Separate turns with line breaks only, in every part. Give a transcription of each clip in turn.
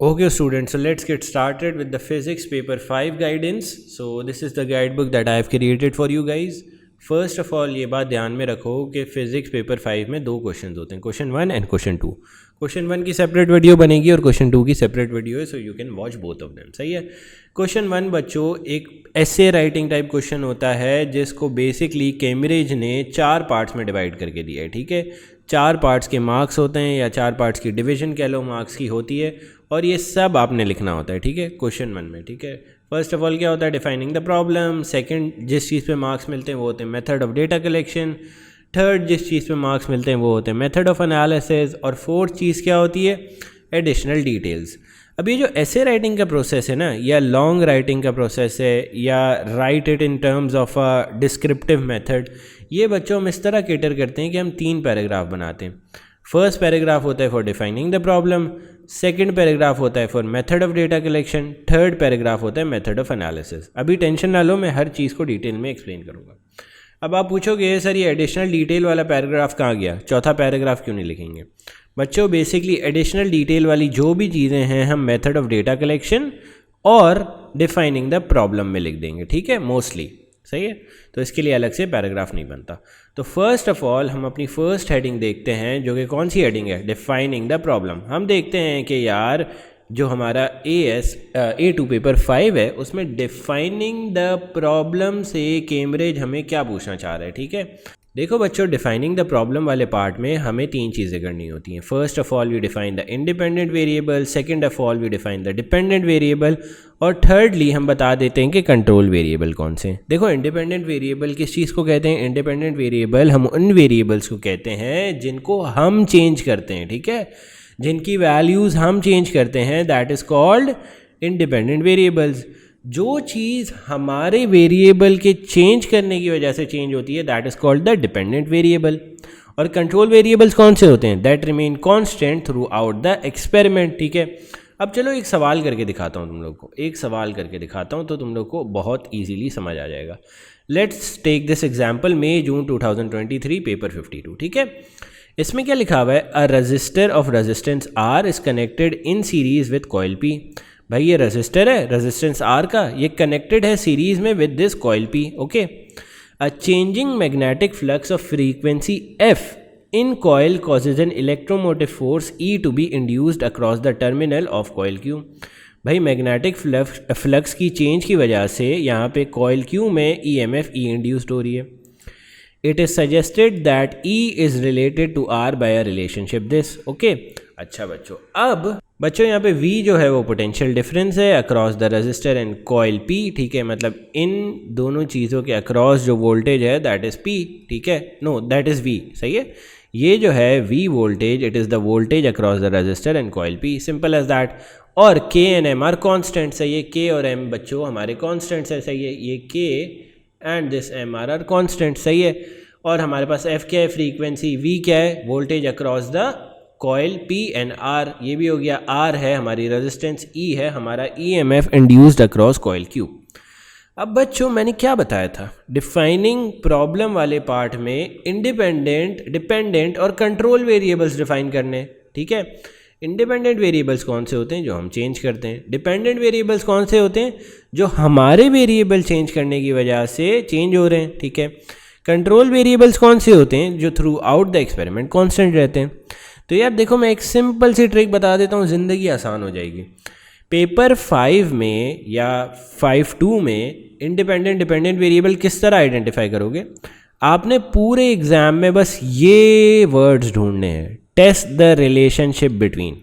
Okay, students, so let's get started with the physics paper 5 guidance. So this is the guidebook that I have created for you guys. First of all ये बात ध्यान में रखो कि physics paper 5 में दो question होते हैं, क्वेश्चन 1 एंड क्वेश्चन 2. क्वेश्चन 1 की सेपरेट वीडियो बनेगी और क्वेश्चन 2 की सेपरेट वीडियो है, so you can watch both of them. सही है. क्वेश्चन 1 बच्चों एक एसे राइटिंग टाइप क्वेश्चन होता है जिसको बेसिकली कैम्ब्रिज ने 4 पार्ट्स में डिवाइड करके दिया है. ठीक है, 4 पार्ट्स के मार्क्स होते हैं या 4 पार्ट्स की डिवीजन कह लो मार्क्स की होती है, और ये सब आपने लिखना होता है. ठीक है, क्वेश्चन 1 में. ठीक है, फर्स्ट ऑफ ऑल क्या होता है, डिफाइनिंग द प्रॉब्लम. सेकंड जिस चीज़ पे मार्क्स मिलते हैं वो होते हैं method of data collection. Third जिस चीज़ पे मार्क्स मिलते हैं वो होते हैं मेथड ऑफ एनालिसिस. और फोर्थ चीज़ क्या होती है, एडिशनल डिटेल्स. अब ये जो ऐसे राइटिंग का प्रोसेस है ना, या लॉन्ग राइटिंग का प्रोसेस है, या right it in terms of a descriptive method, ये बच्चों हम इस तरह केटर करते हैं कि हम 3 पैराग्राफ बनाते हैं. फर्स्ट पैराग्राफ होता है for defining the problem, second paragraph होता है for method of data collection, third paragraph होता है मेथड ऑफ एनालिसिस. अभी टेंशन ना लो, मैं हर चीज़ को डिटेल में एक्सप्लेन करूँगा. अब आप पूछोगे सर ये एडिशनल डिटेल वाला पैराग्राफ कहाँ गया, चौथा पैराग्राफ क्यों नहीं लिखेंगे. बच्चों बेसिकली एडिशनल डिटेल वाली जो भी चीज़ें हैं हम मेथड ऑफ डेटा कलेक्शन और डिफाइनिंग द प्रॉब्लम में लिख देंगे. ठीक है, मोस्टली. सही है, तो इसके लिए अलग से पैराग्राफ नहीं बनता. तो फर्स्ट ऑफ ऑल हम अपनी फर्स्ट हेडिंग देखते हैं, जो कि कौन सी हेडिंग है, डिफाइनिंग द प्रॉब्लम. हम देखते हैं कि यार जो हमारा A2 पेपर 5 है उसमें डिफाइनिंग द प्रॉब्लम से कैम्ब्रिज हमें क्या पूछना चाह रहा है. ठीक है, देखो बच्चों, डिफाइनिंग द प्रॉब्लम वाले पार्ट में हमें 3 चीज़ें करनी होती हैं. First of all we define the independent variable, second of all we define the dependent variable, और थर्डली हम बता देते हैं कि कंट्रोल वेरिएबल कौन से. देखो इंडिपेंडेंट वेरिएबल किस चीज़ को कहते हैं, इंडिपेंडेंट वेरिएबल हम उन वेरिएबल्स को कहते हैं जिनको हम चेंज करते हैं. ठीक है, जिनकी वैल्यूज़ हम चेंज करते हैं, that is called independent variables. जो चीज़ हमारे वेरिएबल के चेंज करने की वजह से चेंज होती है, that is called the dependent variable. और कंट्रोल वेरिएबल्स कौन से होते हैं, that remain constant through out the experiment. ठीक है, अब चलो एक सवाल करके दिखाता हूँ तुम लोग को, एक सवाल करके दिखाता हूँ तो तुम लोग को बहुत ईजीली समझ आ जाएगा. Let's take this example, May June 2023 paper 52. ठीक है, इसमें क्या लिखा हुआ है, a resistor of resistance R is connected in series with coil P. भाई ये रजिस्टर है रेजिस्टेंस आर का, ये कनेक्टेड है सीरीज में with this coil P. Okay, a changing magnetic flux of frequency f in coil causes an electromotive force E to be induced across the terminal of coil Q. भाई magnetic flux की change की वजह से यहाँ पे coil Q में EMF E induced हो रही है. It is suggested that E is related to R by a relationship this. Okay, अच्छा बच्चों, अब बच्चों यहाँ पे V जो है वो पोटेंशियल डिफरेंस है across the resistor and coil P. ठीक है, मतलब इन दोनों चीज़ों के अक्रॉस जो वोल्टेज है दैट इज़ P. ठीक है, नो दैट इज़ V. सही है, ये जो है V voltage, it is the voltage across the resistor and coil P, simple as that. और K and M are constant. सही है, K और M बच्चों हमारे कॉन्स्टेंट्स है. सही है, ये K and this M are constant. सही है, और हमारे पास F क्या है, फ्रीक्वेंसी, V क्या है, voltage across the coil P and R, ये भी हो गया. R है हमारी रेजिस्टेंस, E है हमारा EMF induced across coil Q. अब बच्चों मैंने क्या बताया था, डिफाइनिंग प्रॉब्लम वाले पार्ट में इंडिपेंडेंट, डिपेंडेंट और कंट्रोल वेरिएबल्स डिफाइन करने. ठीक है, इंडिपेंडेंट वेरिएबल्स कौन से होते हैं, जो हम चेंज करते हैं. डिपेंडेंट वेरिएबल्स कौन से होते हैं, जो हमारे वेरिएबल चेंज करने की वजह से चेंज हो रहे हैं. ठीक है, कंट्रोल वेरिएबल्स कौन से होते हैं, जो through out the experiment constant रहते हैं. तो यार देखो मैं एक सिंपल सी ट्रिक बता देता हूँ, ज़िंदगी आसान हो जाएगी. पेपर 5 में या 5-2 में इंडिपेंडेंट डिपेंडेंट वेरिएबल किस तरह आइडेंटिफाई करोगे, आपने पूरे एग्जाम में बस ये वर्ड्स ढूंढने हैं, टेस्ट द रिलेशनशिप बिटवीन.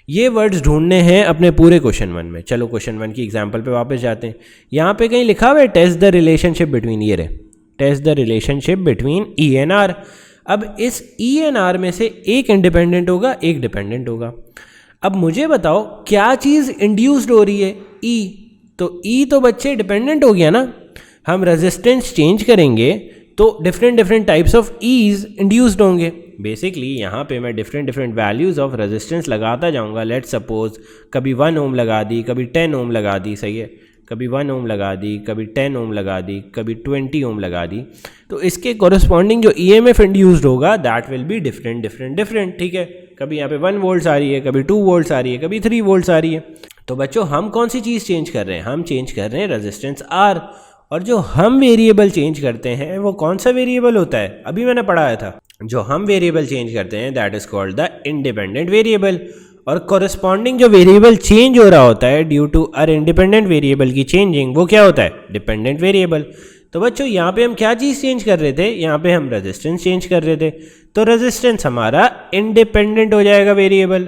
ये वर्ड्स ढूंढने हैं अपने पूरे क्वेश्चन 1 में. चलो क्वेश्चन 1 की एग्जाम्पल पे वापस जाते हैं. यहाँ पे कहीं लिखा हुआ है टेस्ट द रिलेशनशिप बिटवीन, ये रहे, test the relationship between E and R. अब इस E एंड R में से एक इंडिपेंडेंट होगा, एक डिपेंडेंट होगा. अब मुझे बताओ क्या चीज़ इंड्यूस्ड हो रही है, E. तो E तो बच्चे डिपेंडेंट हो गया ना. हम रेजिस्टेंस चेंज करेंगे तो different types of E's induced होंगे. बेसिकली यहाँ पे मैं डिफरेंट वैल्यूज़ ऑफ रेजिस्टेंस लगाता जाऊँगा. लेट्स सपोज कभी 1 ओम लगा दी, कभी 10 ओम लगा दी. सही है, कभी 1 ओम लगा दी, कभी 10 ओम लगा दी, कभी 20 ओम लगा दी. तो इसके कॉरस्पॉन्डिंग जो EMF इंड्यूस्ड होगा दैट विल बी डिफरेंट. ठीक है, कभी यहाँ पे 1 वोल्ट्स आ रही है, कभी 2 वोल्ट्स आ रही है, कभी 3 वोल्ट्स आ रही है। तो बच्चों हम कौन सी चीज़ चेंज कर रहे हैं? हम चेंज कर रहे हैं रेजिस्टेंस R। और जो हम वेरिएबल चेंज करते हैं वो कौन सा वेरिएबल होता है? अभी मैंने पढ़ाया था, जो हम वेरिएबल चेंज करते हैं that is called the independent variable. और कॉरेस्पॉन्डिंग जो वेरिएबल चेंज हो रहा होता है due to uh independent variable की चेंजिंग, वो क्या होता है? Dependent variable. तो बच्चों यहाँ पे हम क्या चीज़ चेंज कर रहे थे? यहाँ पे हम रेजिस्टेंस चेंज कर रहे थे। तो रेजिस्टेंस हमारा इंडिपेंडेंट हो जाएगा वेरिएबल।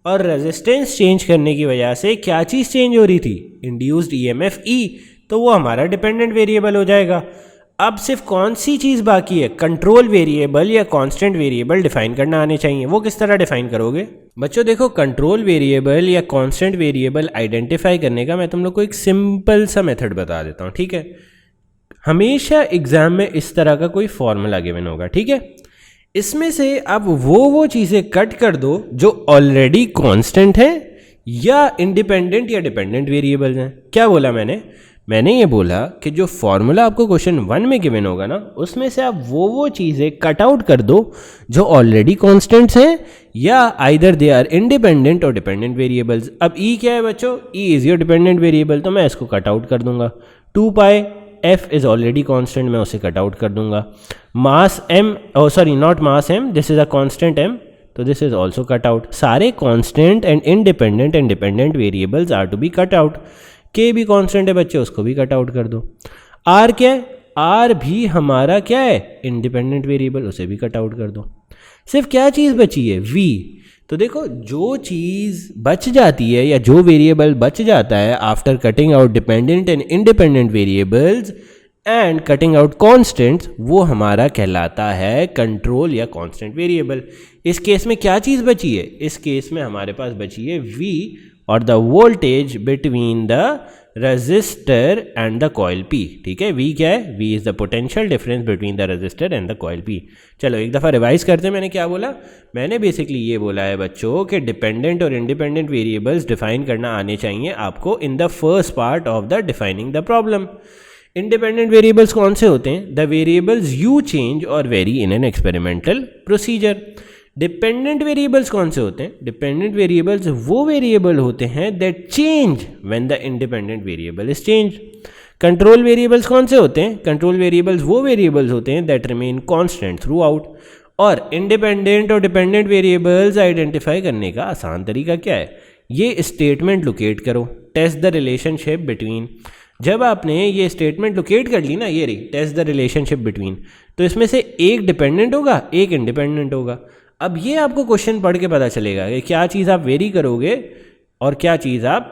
और रेजिस्टेंस चेंज करने की वजह से क्या चीज़ चेंज हो रही थी? इंड्यूस्ड ईएमएफ ई। तो वो हमारा डिपेंडेंट वेरिएबल हो जाएगा। अब सिर्फ कौन सी चीज़ बाकी है? कंट्रोल वेरिएबल या कांस्टेंट वेरिएबल डिफाइन करना आने चाहिए। वो किस तरह डिफाइन करोगे? बच्चों देखो, कंट्रोल वेरिएबल या कांस्टेंट वेरिएबल आइडेंटिफाई करने का मैं तुम लोग को एक सिंपल सा मेथड बता देता हूँ, ठीक है? हमेशा एग्जाम में इस तरह का कोई फॉर्मूला गिवन होगा, ठीक है? इसमें से अब वो चीज़ें कट कर दो जो ऑलरेडी कांस्टेंट है या इंडिपेंडेंट या डिपेंडेंट वेरिएबल्स हैं। क्या बोला मैंने ये बोला कि जो फॉर्मूला आपको क्वेश्चन 1 में गिवन होगा ना, उसमें से आप वो चीज़ें कट आउट कर दो जो ऑलरेडी कांस्टेंट्स हैं या आइदर दे आर इंडिपेंडेंट और डिपेंडेंट वेरिएबल्स। अब ई क्या है बच्चों? E is your dependent variable, तो मैं इसको कट आउट कर दूंगा। 2 pi F is already constant, मैं उसे कट आउट कर दूंगा। Mass M, sorry not mass M, this is a constant M, तो this is also cut out. सारे constant and independent and dependent variables are to be cut out. के भी constant है बच्चे, उसको भी कट आउट कर दो। आर क्या है? आर भी हमारा क्या है? इंडिपेंडेंट वेरिएबल, उसे भी कट आउट कर दो। सिर्फ क्या चीज़ बची है? वी। तो देखो, जो चीज़ बच जाती है या जो वेरिएबल बच जाता है after cutting out dependent and independent variables and cutting out constants, वो हमारा कहलाता है कंट्रोल या कांस्टेंट वेरिएबल। इस केस में क्या चीज़ बची है? इस केस में हमारे पास बची है V और the voltage between the resistor and the coil P, ठीक है? V क्या है? V is the potential difference between the resistor and the coil P। चलो एक दफ़ा रिवाइज करते हैं। मैंने क्या बोला? मैंने बेसिकली ये बोला है बच्चों कि डिपेंडेंट और इंडिपेंडेंट वेरिएबल्स डिफाइन करना आने चाहिए आपको in the first part of the defining the problem. Independent variables कौन से होते हैं? द वेरिएबल्स यू चेंज और very in an experimental procedure. Dependent variables कौन से होते हैं? डिपेंडेंट वेरिएबल्स वो वेरिएबल होते हैं that change when the independent variable is change. Control variables कौन से होते हैं? कंट्रोल वेरिएबल्स वो वेरिएबल्स होते हैं that remain constant through out. और इंडिपेंडेंट और डिपेंडेंट वेरिएबल्स आइडेंटिफाई करने का आसान तरीका क्या है? ये स्टेटमेंट लोकेट करो, टेस्ट द रिलेशनशिप बिटवीन। जब आपने ये स्टेटमेंट लोकेट कर ली ना, ये रही टेस्ट द रिलेशनशिप बिटवीन, तो इसमें से एक डिपेंडेंट होगा, एक इंडिपेंडेंट होगा। अब ये आपको क्वेश्चन पढ़ के पता चलेगा कि क्या चीज़ आप वेरी करोगे और क्या चीज़ आप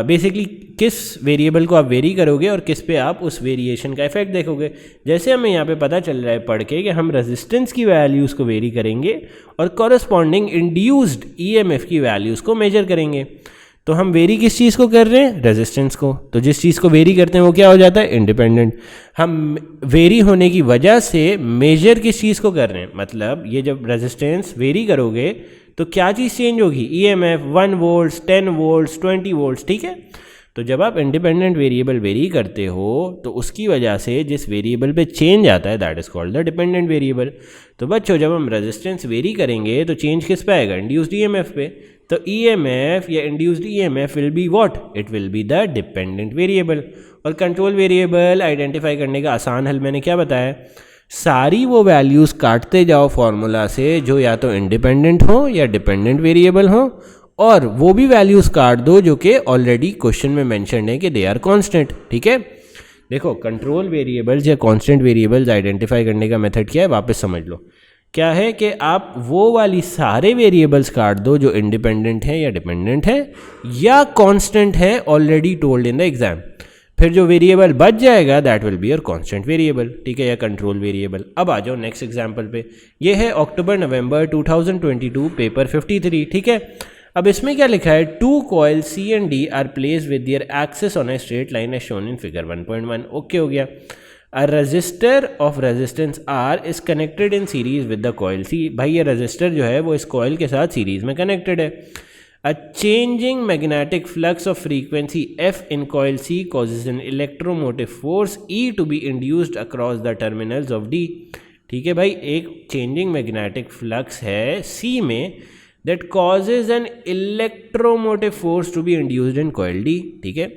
बेसिकली किस वेरिएबल को आप वेरी करोगे और किस पे आप उस वेरिएशन का इफेक्ट देखोगे। जैसे हमें यहाँ पे पता चल रहा है पढ़ के कि हम रेजिस्टेंस की वैल्यूज़ को वेरी करेंगे और कॉरस्पॉन्डिंग इंड्यूस्ड ईएमएफ की वैल्यूज़ को मेजर करेंगे। तो हम वेरी किस चीज़ को कर रहे हैं? रेजिस्टेंस को। तो जिस चीज़ को वेरी करते हैं वो क्या हो जाता है? इंडिपेंडेंट। हम वेरी होने की वजह से मेजर किस चीज़ को कर रहे हैं? मतलब ये जब रेजिस्टेंस वेरी करोगे तो क्या चीज़ चेंज होगी? ईएमएफ 1 वोल्ट्स, 10 वोल्ट्स, 20 वोल्ट्स, ठीक है? तो जब आप इंडिपेंडेंट वेरिएबल वेरी करते हो तो उसकी वजह से जिस वेरिएबल पे चेंज आता है that is called the dependent variable. तो बच्चों जब हम रेजिस्टेंस वेरी करेंगे तो चेंज किस पे आएगा? इंड्यूस्ड ईएमएफ पे। तो ईएमएफ या induced EMF will be what? It will be the dependent variable. और कंट्रोल वेरिएबल आइडेंटिफाई करने का आसान हल मैंने क्या बताया? सारी वो वैल्यूज़ काटते जाओ फॉर्मूला से जो या तो इंडिपेंडेंट हो या डिपेंडेंट वेरिएबल हो, और वो भी वैल्यूज़ काट दो जो कि ऑलरेडी क्वेश्चन में मेंशन है कि दे आर कांस्टेंट, ठीक है? देखो, कंट्रोल वेरिएबल्स या कांस्टेंट वेरिएबल्स आइडेंटिफाई करने का मेथड क्या है, वापस समझ लो। क्या है कि आप वो वाली सारे वेरिएबल्स काट दो जो इंडिपेंडेंट है या डिपेंडेंट है या कांस्टेंट है already told in the exam. फिर जो वेरिएबल बच जाएगा that will be your constant variable, ठीक है, या कंट्रोल वेरिएबल। अब आ जाओ नेक्स्ट एग्जांपल पे। ये है अक्टूबर नवंबर 2022 पेपर 53, ठीक है? अब इसमें क्या लिखा है? 2 coil C and D are place with their axes on a straight line as shown in figure 1.1। Okay हो गया। A resistor of resistance R is connected in series with the coil C। भाई ये resistor जो है वो इस coil के साथ सीरीज में कनेक्टेड है। A changing magnetic flux of frequency F in coil C causes an electromotive force E to be induced across the terminals of D। ठीक है भाई, एक changing magnetic flux है C में that causes an electromotive force to be induced in coil D. ठीक है,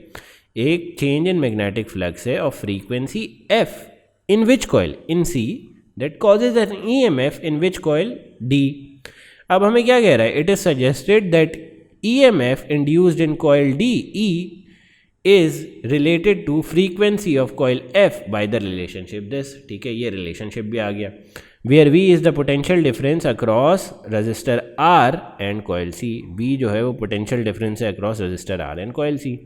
एक change in magnetic flux है of frequency f in which coil, in C, that causes an EMF in which coil D. अब हमें क्या कह रहा है, it is suggested that EMF induced in coil D E is related to frequency of coil F by the relationship this। ठीक है, ये relationship भी आ गया, where V is the potential difference across resistor R and coil C। V जो है वो potential difference है across resistor R and coil C।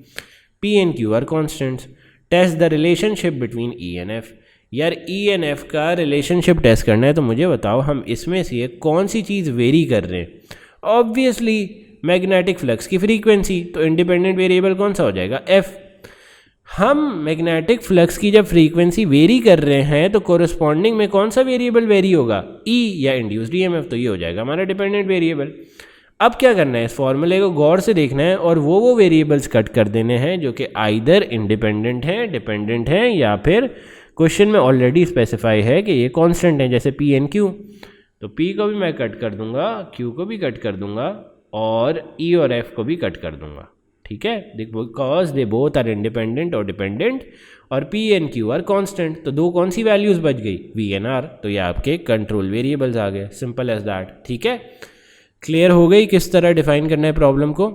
P and Q are constants। Test the relationship between E and F। यार E and F का relationship test करना है, तो मुझे बताओ हम इसमें से कौन सी चीज़ वेरी कर रहे हैं। ऑब्वियसली मैग्नेटिक फ्लक्स की फ्रीक्वेंसी, तो इंडिपेंडेंट वेरिएबल कौन सा हो जाएगा, एफ। हम मैग्नेटिक फ्लक्स की जब फ्रीक्वेंसी वेरी कर रहे हैं तो कोरस्पॉन्डिंग में कौन सा वेरिएबल वेरी होगा, ई या इंड्यूस्ड ईएमएफ, तो ये हो जाएगा हमारा डिपेंडेंट वेरिएबल। अब क्या करना है, इस फॉर्मूले को गौर से देखना है और वो वेरिएबल्स कट कर देने हैं जो कि आइदर इंडिपेंडेंट हैं, डिपेंडेंट हैं, या फिर क्वेश्चन में ऑलरेडी स्पेसिफाई है कि ये कॉन्स्टेंट है, जैसे पी एंड क्यू। तो पी को भी मैं कट कर दूंगा, क्यू को भी कट कर दूंगा, और ई और एफ को भी कट कर दूंगा। ठीक है, because they both are independent और डिपेंडेंट, और P and Q are constant. तो दो कौन सी वैल्यूज बच गई, वी एन आर। तो ये आपके कंट्रोल वेरिएबल्स आ गए, सिंपल एज दैट। ठीक है, क्लियर हो गई किस तरह डिफाइन करना है प्रॉब्लम को।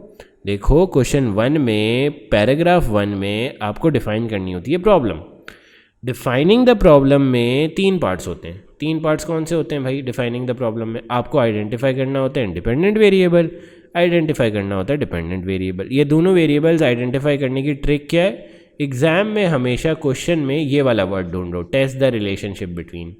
देखो क्वेश्चन 1 में, पैराग्राफ 1 में आपको डिफाइन करनी होती है प्रॉब्लम। डिफाइनिंग द प्रॉब्लम में 3 पार्ट्स होते हैं। 3 पार्ट्स कौन से होते हैं भाई डिफाइनिंग द प्रॉब्लम में, आपको आइडेंटिफाई करना होता है इंडिपेंडेंट वेरिएबल, आइडेंटिफाई करना होता है डिपेंडेंट वेरिएबल। ये दोनों वेरिएबल्स आइडेंटिफाई करने की ट्रिक क्या है, एग्जाम में हमेशा क्वेश्चन में ये वाला वर्ड ढूंढो, टेस्ट द रिलेशनशिप बिटवीन।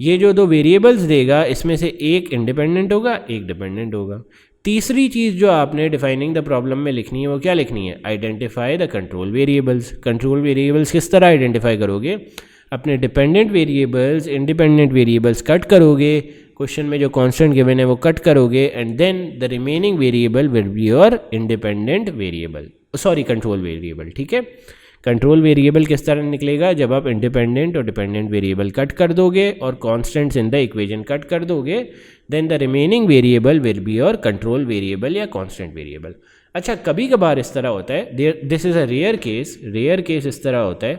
ये जो 2 वेरिएबल्स देगा इसमें से एक इंडिपेंडेंट होगा, एक डिपेंडेंट होगा। तीसरी चीज़ जो आपने डिफाइनिंग द प्रॉब्लम में लिखनी है वो क्या लिखनी है, identify the control variables. Control variables किस तरह आइडेंटिफाई करोगे, अपने dependent variables, independent variables cut करोगे, क्वेश्चन में जो कांस्टेंट गिवन है वो कट करोगे, and then the remaining variable will be your independent variable, sorry control variable. ठीक है, कंट्रोल वेरिएबल किस तरह निकलेगा, जब आप इंडिपेंडेंट और डिपेंडेंट वेरिएबल कट कर दोगे और constants in the equation cut कर दोगे, then the remaining variable will be your control variable या कांस्टेंट वेरिएबल। अच्छा, कभी कभार इस तरह होता है, this is a rare case इस तरह होता है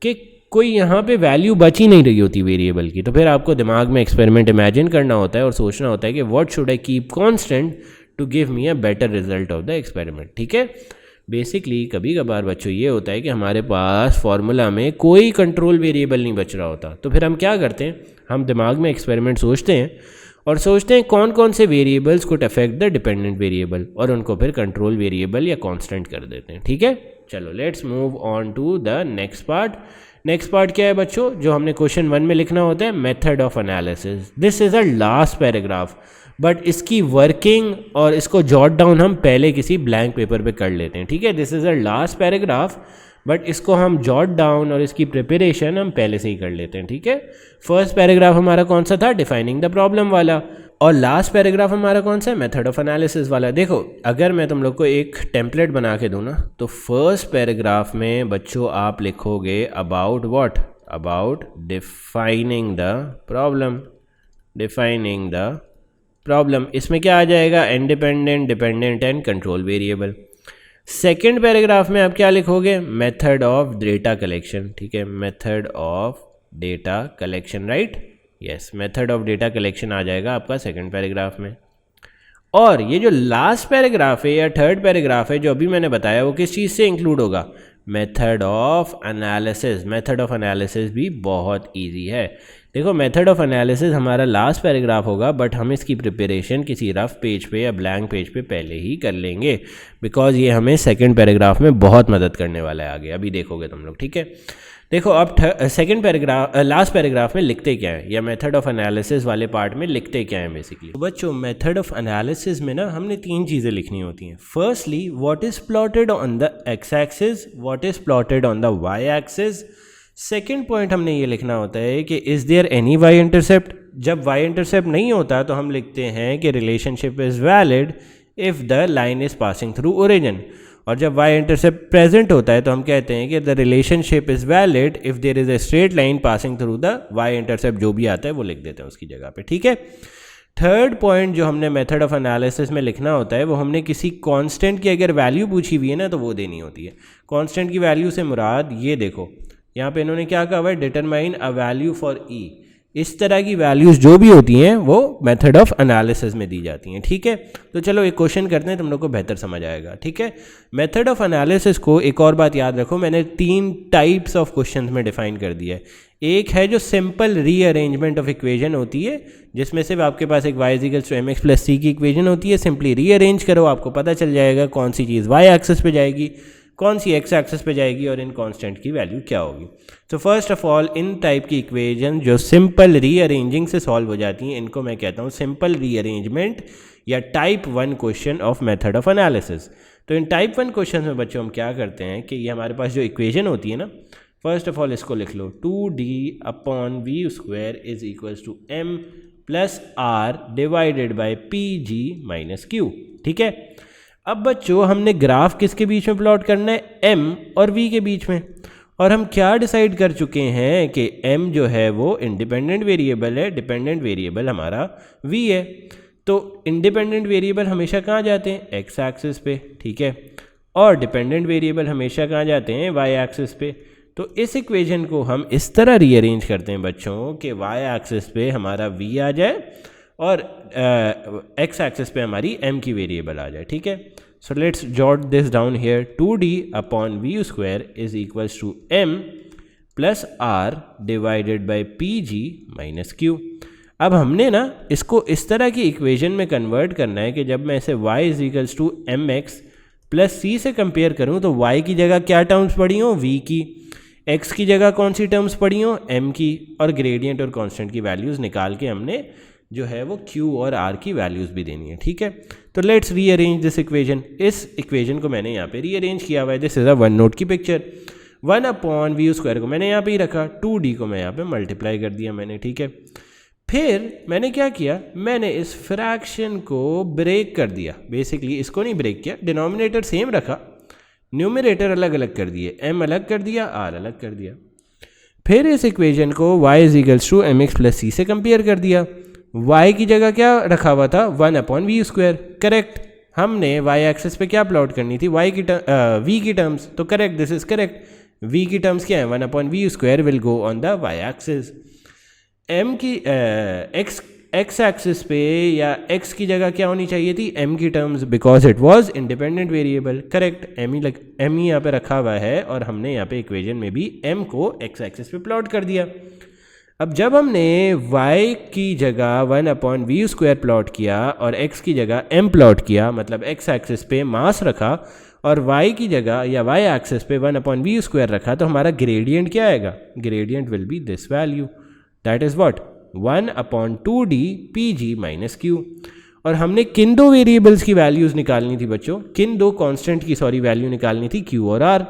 कि कोई यहाँ पे वैल्यू बच ही नहीं रही होती वेरिएबल की, तो फिर आपको दिमाग में एक्सपेरिमेंट इमेजिन करना होता है और सोचना होता है कि what should I keep constant to give me a better result of the experiment. ठीक है, बेसिकली कभी कभार बच्चों ये होता है कि हमारे पास फार्मूला में कोई कंट्रोल वेरिएबल नहीं बच रहा होता, तो फिर हम क्या करते हैं, हम दिमाग में एक्सपेरिमेंट सोचते हैं और सोचते हैं कौन कौन से variables could affect the dependent variable, और उनको फिर कंट्रोल वेरिएबल या कांस्टेंट कर देते हैं। ठीक है, चलो let's move on to the next part. Next part क्या है बच्चों, जो हमने क्वेश्चन 1 में लिखना होता है, method of analysis. This is a last paragraph, but इसकी वर्किंग और इसको जॉट डाउन हम पहले किसी ब्लैंक पेपर पे कर लेते हैं। ठीक है, this is a last paragraph, but इसको हम जॉट डाउन और इसकी प्रिपरेशन हम पहले से ही कर लेते हैं। ठीक है, फर्स्ट पैराग्राफ हमारा कौन सा था, डिफाइनिंग द प्रॉब्लम वाला, और लास्ट पैराग्राफ हमारा कौन सा है, मेथड ऑफ एनालिसिस वाला। देखो अगर मैं तुम लोग को एक टेम्पलेट बना के दूँ ना, तो फर्स्ट पैराग्राफ में बच्चों आप लिखोगे about what, about defining the problem, defining the problem. इसमें क्या आ जाएगा, independent, dependent and control variable. Second paragraph में आप क्या लिखोगे, मेथड ऑफ डेटा कलेक्शन। ठीक है, method of data collection, right, yes, method of data collection आ जाएगा आपका सेकंड पैराग्राफ में। और ये जो लास्ट पैराग्राफ है या थर्ड पैराग्राफ है जो अभी मैंने बताया, वो किस चीज़ से इंक्लूड होगा, method of analysis. Method of analysis भी बहुत इजी है। देखो मेथड ऑफ एनालिसिस हमारा लास्ट पैराग्राफ होगा, बट हम इसकी प्रिपरेशन किसी रफ पेज पे या ब्लैंक पेज पे पहले ही कर लेंगे, बिकॉज ये हमें सेकंड पैराग्राफ में बहुत मदद करने वाला है आगे, अभी देखोगे तुम लोग। ठीक है, देखो अब सेकंड पैराग्राफ, लास्ट पैराग्राफ में लिखते क्या है, या मेथड ऑफ एनालिसिस वाले पार्ट में लिखते क्या है बेसिकली। तो बच्चों मेथड ऑफ एनालिसिस में ना हमने 3 चीज़ें लिखनी होती हैं। Firstly what is plotted on the x axis, what is plotted on the y axis. Second point हमने ये लिखना होता है कि is there any y intercept. जब वाई इंटरसेप्ट नहीं होता तो हम लिखते हैं कि relationship is valid if the line is passing through origin, और जब वाई इंटरसेप्ट प्रेजेंट होता है तो हम कहते हैं कि the relationship is valid if there is a straight line passing through the y intercept. जो भी आता है वो लिख देते हैं उसकी जगह पे। ठीक है, थर्ड पॉइंट जो हमने मेथड ऑफ एनालिसिस में लिखना होता है वो हमने किसी कांस्टेंट की अगर वैल्यू पूछी हुई है ना तो वो देनी होती है। कांस्टेंट की वैल्यू से मुराद ये देखो, यहाँ पे इन्होंने क्या कहा हुआ है, डिटरमाइन अ वैल्यू फॉर ई। इस तरह की वैल्यूज़ जो भी होती हैं वो मेथड ऑफ एनालिसिस में दी जाती हैं। ठीक है, तो चलो एक क्वेश्चन करते हैं, तुम लोग को बेहतर समझ आएगा। ठीक है, मेथड ऑफ एनालिसिस को एक और बात याद रखो, मैंने 3 टाइप्स ऑफ क्वेश्चंस में डिफाइन कर दिया है। एक है जो सिंपल रीअरेंजमेंट ऑफ इक्वेशन होती है, जिसमें सिर्फ आपके पास एक y = mx + c की इक्वेशन होती है, सिंपली रीअरेंज करो, आपको पता चल जाएगा कौन सी चीज़ y एक्सिस पे जाएगी, कौन सी x एक्सिस पे जाएगी और इन कांस्टेंट की वैल्यू क्या होगी। तो first of all in type की इक्वेशन जो सिंपल रीअरेंजिंग से सॉल्व हो जाती हैं, इनको मैं कहता हूँ सिंपल रीअरेंजमेंट या type 1 question of method of analysis. तो इन टाइप 1 क्वेश्चन में बच्चों हम क्या करते हैं कि ये हमारे पास जो इक्वेशन होती है ना, फर्स्ट ऑफ ऑल इसको लिख लो, 2d/v² = m + r / pg - q। ठीक है, अब बच्चों हमने ग्राफ किसके बीच में प्लॉट करना है, m और v के बीच में, और हम क्या डिसाइड कर चुके हैं कि m जो है वो इंडिपेंडेंट वेरिएबल है, डिपेंडेंट वेरिएबल हमारा v है। तो इंडिपेंडेंट वेरिएबल हमेशा कहाँ जाते हैं, x एक्सिस पे। ठीक है, और डिपेंडेंट वेरिएबल हमेशा कहाँ जाते हैं, y एक्सिस पे। तो इस इक्वेशन को हम इस तरह रीअरेंज करते हैं बच्चों कि y एक्सिस पे हमारा v आ जाए और x एक्सिस पे हमारी m की वेरिएबल आ जाए। ठीक है, so let's jot this down here, 2d/v² = m + r / pg - q। अब हमने ना इसको इस तरह की इक्वेशन में कन्वर्ट करना है कि जब मैं इसे y = mx + c से कंपेयर करूं तो y की जगह क्या टर्म्स पड़ी हों, v की, x की जगह कौन सी टर्म्स पड़ी हों, m की, और ग्रेडियंट और कांस्टेंट की वैल्यूज़ निकाल के हमने जो है वो q और r की वैल्यूज़ भी देनी है। ठीक है, तो लेट्स रीअरेंज दिस इक्वेशन। इस इक्वेशन को मैंने यहाँ पे रीअरेंज किया हुआ है, this is a one note की पिक्चर। 1/v² को मैंने यहाँ पे ही रखा, 2d को मैं यहाँ पे मल्टीप्लाई कर दिया मैंने। ठीक है, फिर मैंने क्या किया, मैंने इस फ्रैक्शन को ब्रेक कर दिया। बेसिकली इसको नहीं ब्रेक किया, डिनोमिनेटर सेम रखा, न्यूमरेटर अलग अलग कर दिए, m अलग कर दिया, r अलग कर दिया। फिर इस इक्वेशन को y = mx + c से कंपेयर कर दिया। y की जगह क्या रखा हुआ था, 1/v²। करेक्ट, हमने y एक्सिस पे क्या प्लॉट करनी थी, v की टर्म्स, तो correct, this is correct. v की टर्म्स क्या है, 1/v² will go on the y axis. m की x एक्सिस पे या x की जगह क्या होनी चाहिए थी, m की terms, because it was independent variable. Correct, m ही यहाँ पे रखा हुआ है और हमने यहाँ पे इक्वेशन में भी m को x एक्सिस पे प्लॉट कर दिया। अब जब हमने y की जगह 1/v² प्लॉट किया और x की जगह m प्लॉट किया, मतलब x एक्सिस पे मास रखा और y की जगह या y एक्सिस पे 1/v² रखा, तो हमारा ग्रेडियंट क्या आएगा, gradient will be this value, that is what, 1/2d pg - q। और हमने किन दो वेरिएबल्स की वैल्यूज़ निकालनी थी बच्चों, किन दो कांस्टेंट की वैल्यू निकालनी थी, q और r।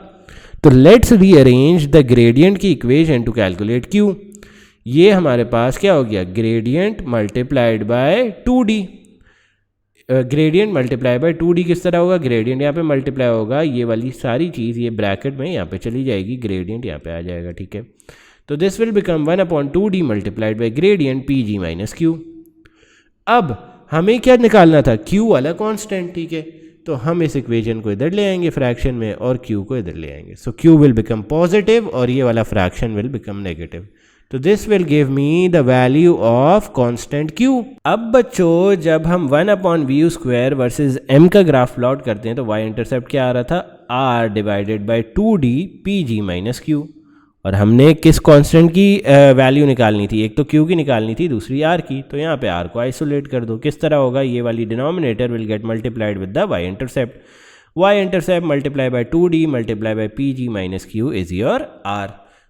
तो लेट्स रीअरेंज द ग्रेडियंट की इक्वेशन टू कैलकुलेट q। ये हमारे पास क्या हो गया, gradient multiplied by 2d। Gradient multiply by 2d किस तरह होगा, ग्रेडियंट यहाँ पे मल्टीप्लाई होगा, ये वाली सारी चीज़ ये ब्रैकेट में यहाँ पे चली जाएगी, ग्रेडियंट यहाँ पे आ जाएगा। ठीक है, तो this will become 1/2d multiplied by gradient pg - q। अब हमें क्या निकालना था, q वाला कांस्टेंट। ठीक है, तो हम इस इक्वेशन को इधर ले आएंगे फ्रैक्शन में और q को इधर ले आएंगे, सो q विल बिकम पॉजिटिव और ये वाला फ्रैक्शन विल बिकम नेगेटिव। तो this will give me the value of constant q। अब बच्चों जब हम 1/v² वर्सेस m का ग्राफ प्लॉट करते हैं तो y इंटरसेप्ट क्या आ रहा था, r / 2d pg - q। और हमने किस कांस्टेंट की वैल्यू निकालनी थी, एक तो q की निकालनी थी, दूसरी r की। तो यहाँ पे r को आइसोलेट कर दो, किस तरह होगा, ये वाली denominator will get multiplied with the y intercept multiply by 2d multiply by pg - q is your r।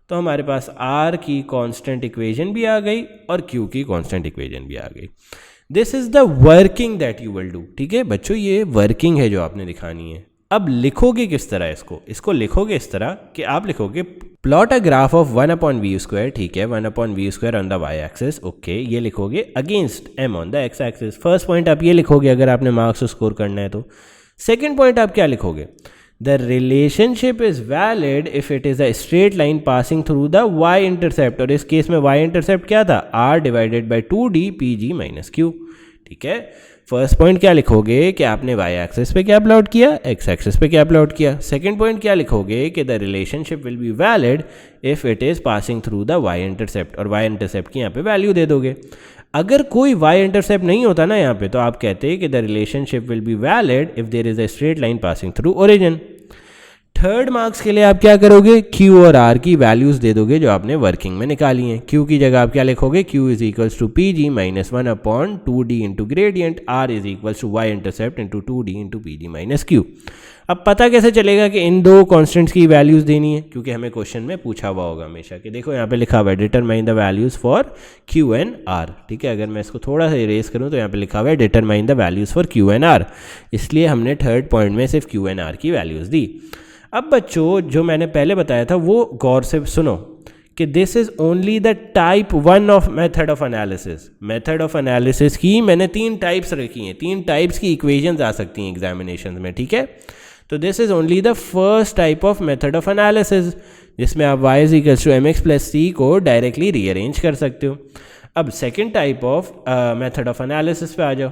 तो हमारे पास r की कांस्टेंट इक्वेशन भी आ गई और q की कांस्टेंट इक्वेशन भी आ गई। This is the working that you will do. ठीक है बच्चों, ये वर्किंग है जो आपने दिखानी है। अब लिखोगे किस तरह इसको लिखोगे इस तरह कि आप लिखोगे plot a graph of 1/v²। ठीक है, 1/v² on the y axis, okay, ये लिखोगे against m on the x axis. First point आप ये लिखोगे अगर आपने मार्क्स स्कोर करना है तो। सेकेंड पॉइंट आप क्या लिखोगे, The relationship is valid if it is a straight line passing through the y-intercept। और इस केस में y-intercept क्या था, r / 2d pg - q। ठीक है। फर्स्ट पॉइंट क्या लिखोगे कि आपने वाई एक्सिस पे क्या प्लॉट किया, एक्स एक्सिस पे क्या प्लॉट किया। सेकंड पॉइंट क्या लिखोगे कि the relationship will be valid if it is passing through the y intercept, और वाई इंटरसेप्ट की यहाँ पे वैल्यू दे दोगे। अगर कोई वाई इंटरसेप्ट नहीं होता ना यहाँ पे, तो आप कहते हैं कि the relationship will be valid if there is a straight line passing through origin. Third marks के लिए आप क्या करोगे, क्यू और आर की वैल्यूज़ दे दोगे जो आपने वर्किंग में निकाली हैं। क्यू की जगह आप क्या लिखोगे, Q is equals to P G minus 1/2d into gradient, R is equals to y intercept into 2d into P G minus Q. अब पता कैसे चलेगा कि इन दो कॉन्स्टेंट्स की वैल्यूज़ देनी है, क्योंकि हमें क्वेश्चन में पूछा हुआ होगा हमेशा कि देखो यहाँ पे लिखा हुआ है determine the values for Q and R. ठीक है, अगर मैं इसको थोड़ा सा इरेज करूँ तो यहाँ पे लिखा हुआ है determine the values for Q and R, इसलिए हमने थर्ड पॉइंट में सिर्फ क्यू एंड आर की वैल्यूज़ दी। अब बच्चों जो मैंने पहले बताया था वो गौर से सुनो कि this is only the type 1 of method of analysis. Method of analysis की मैंने 3 टाइप्स रखी हैं, 3 टाइप्स की इक्वेशंस आ सकती हैं एग्जामिनेशन में। ठीक है, तो this is only the first type of method of analysis, जिसमें आप y is equals to M X plus C को डायरेक्टली रीअरेंज कर सकते हो। अब second type of method of analysis पे आ जाओ।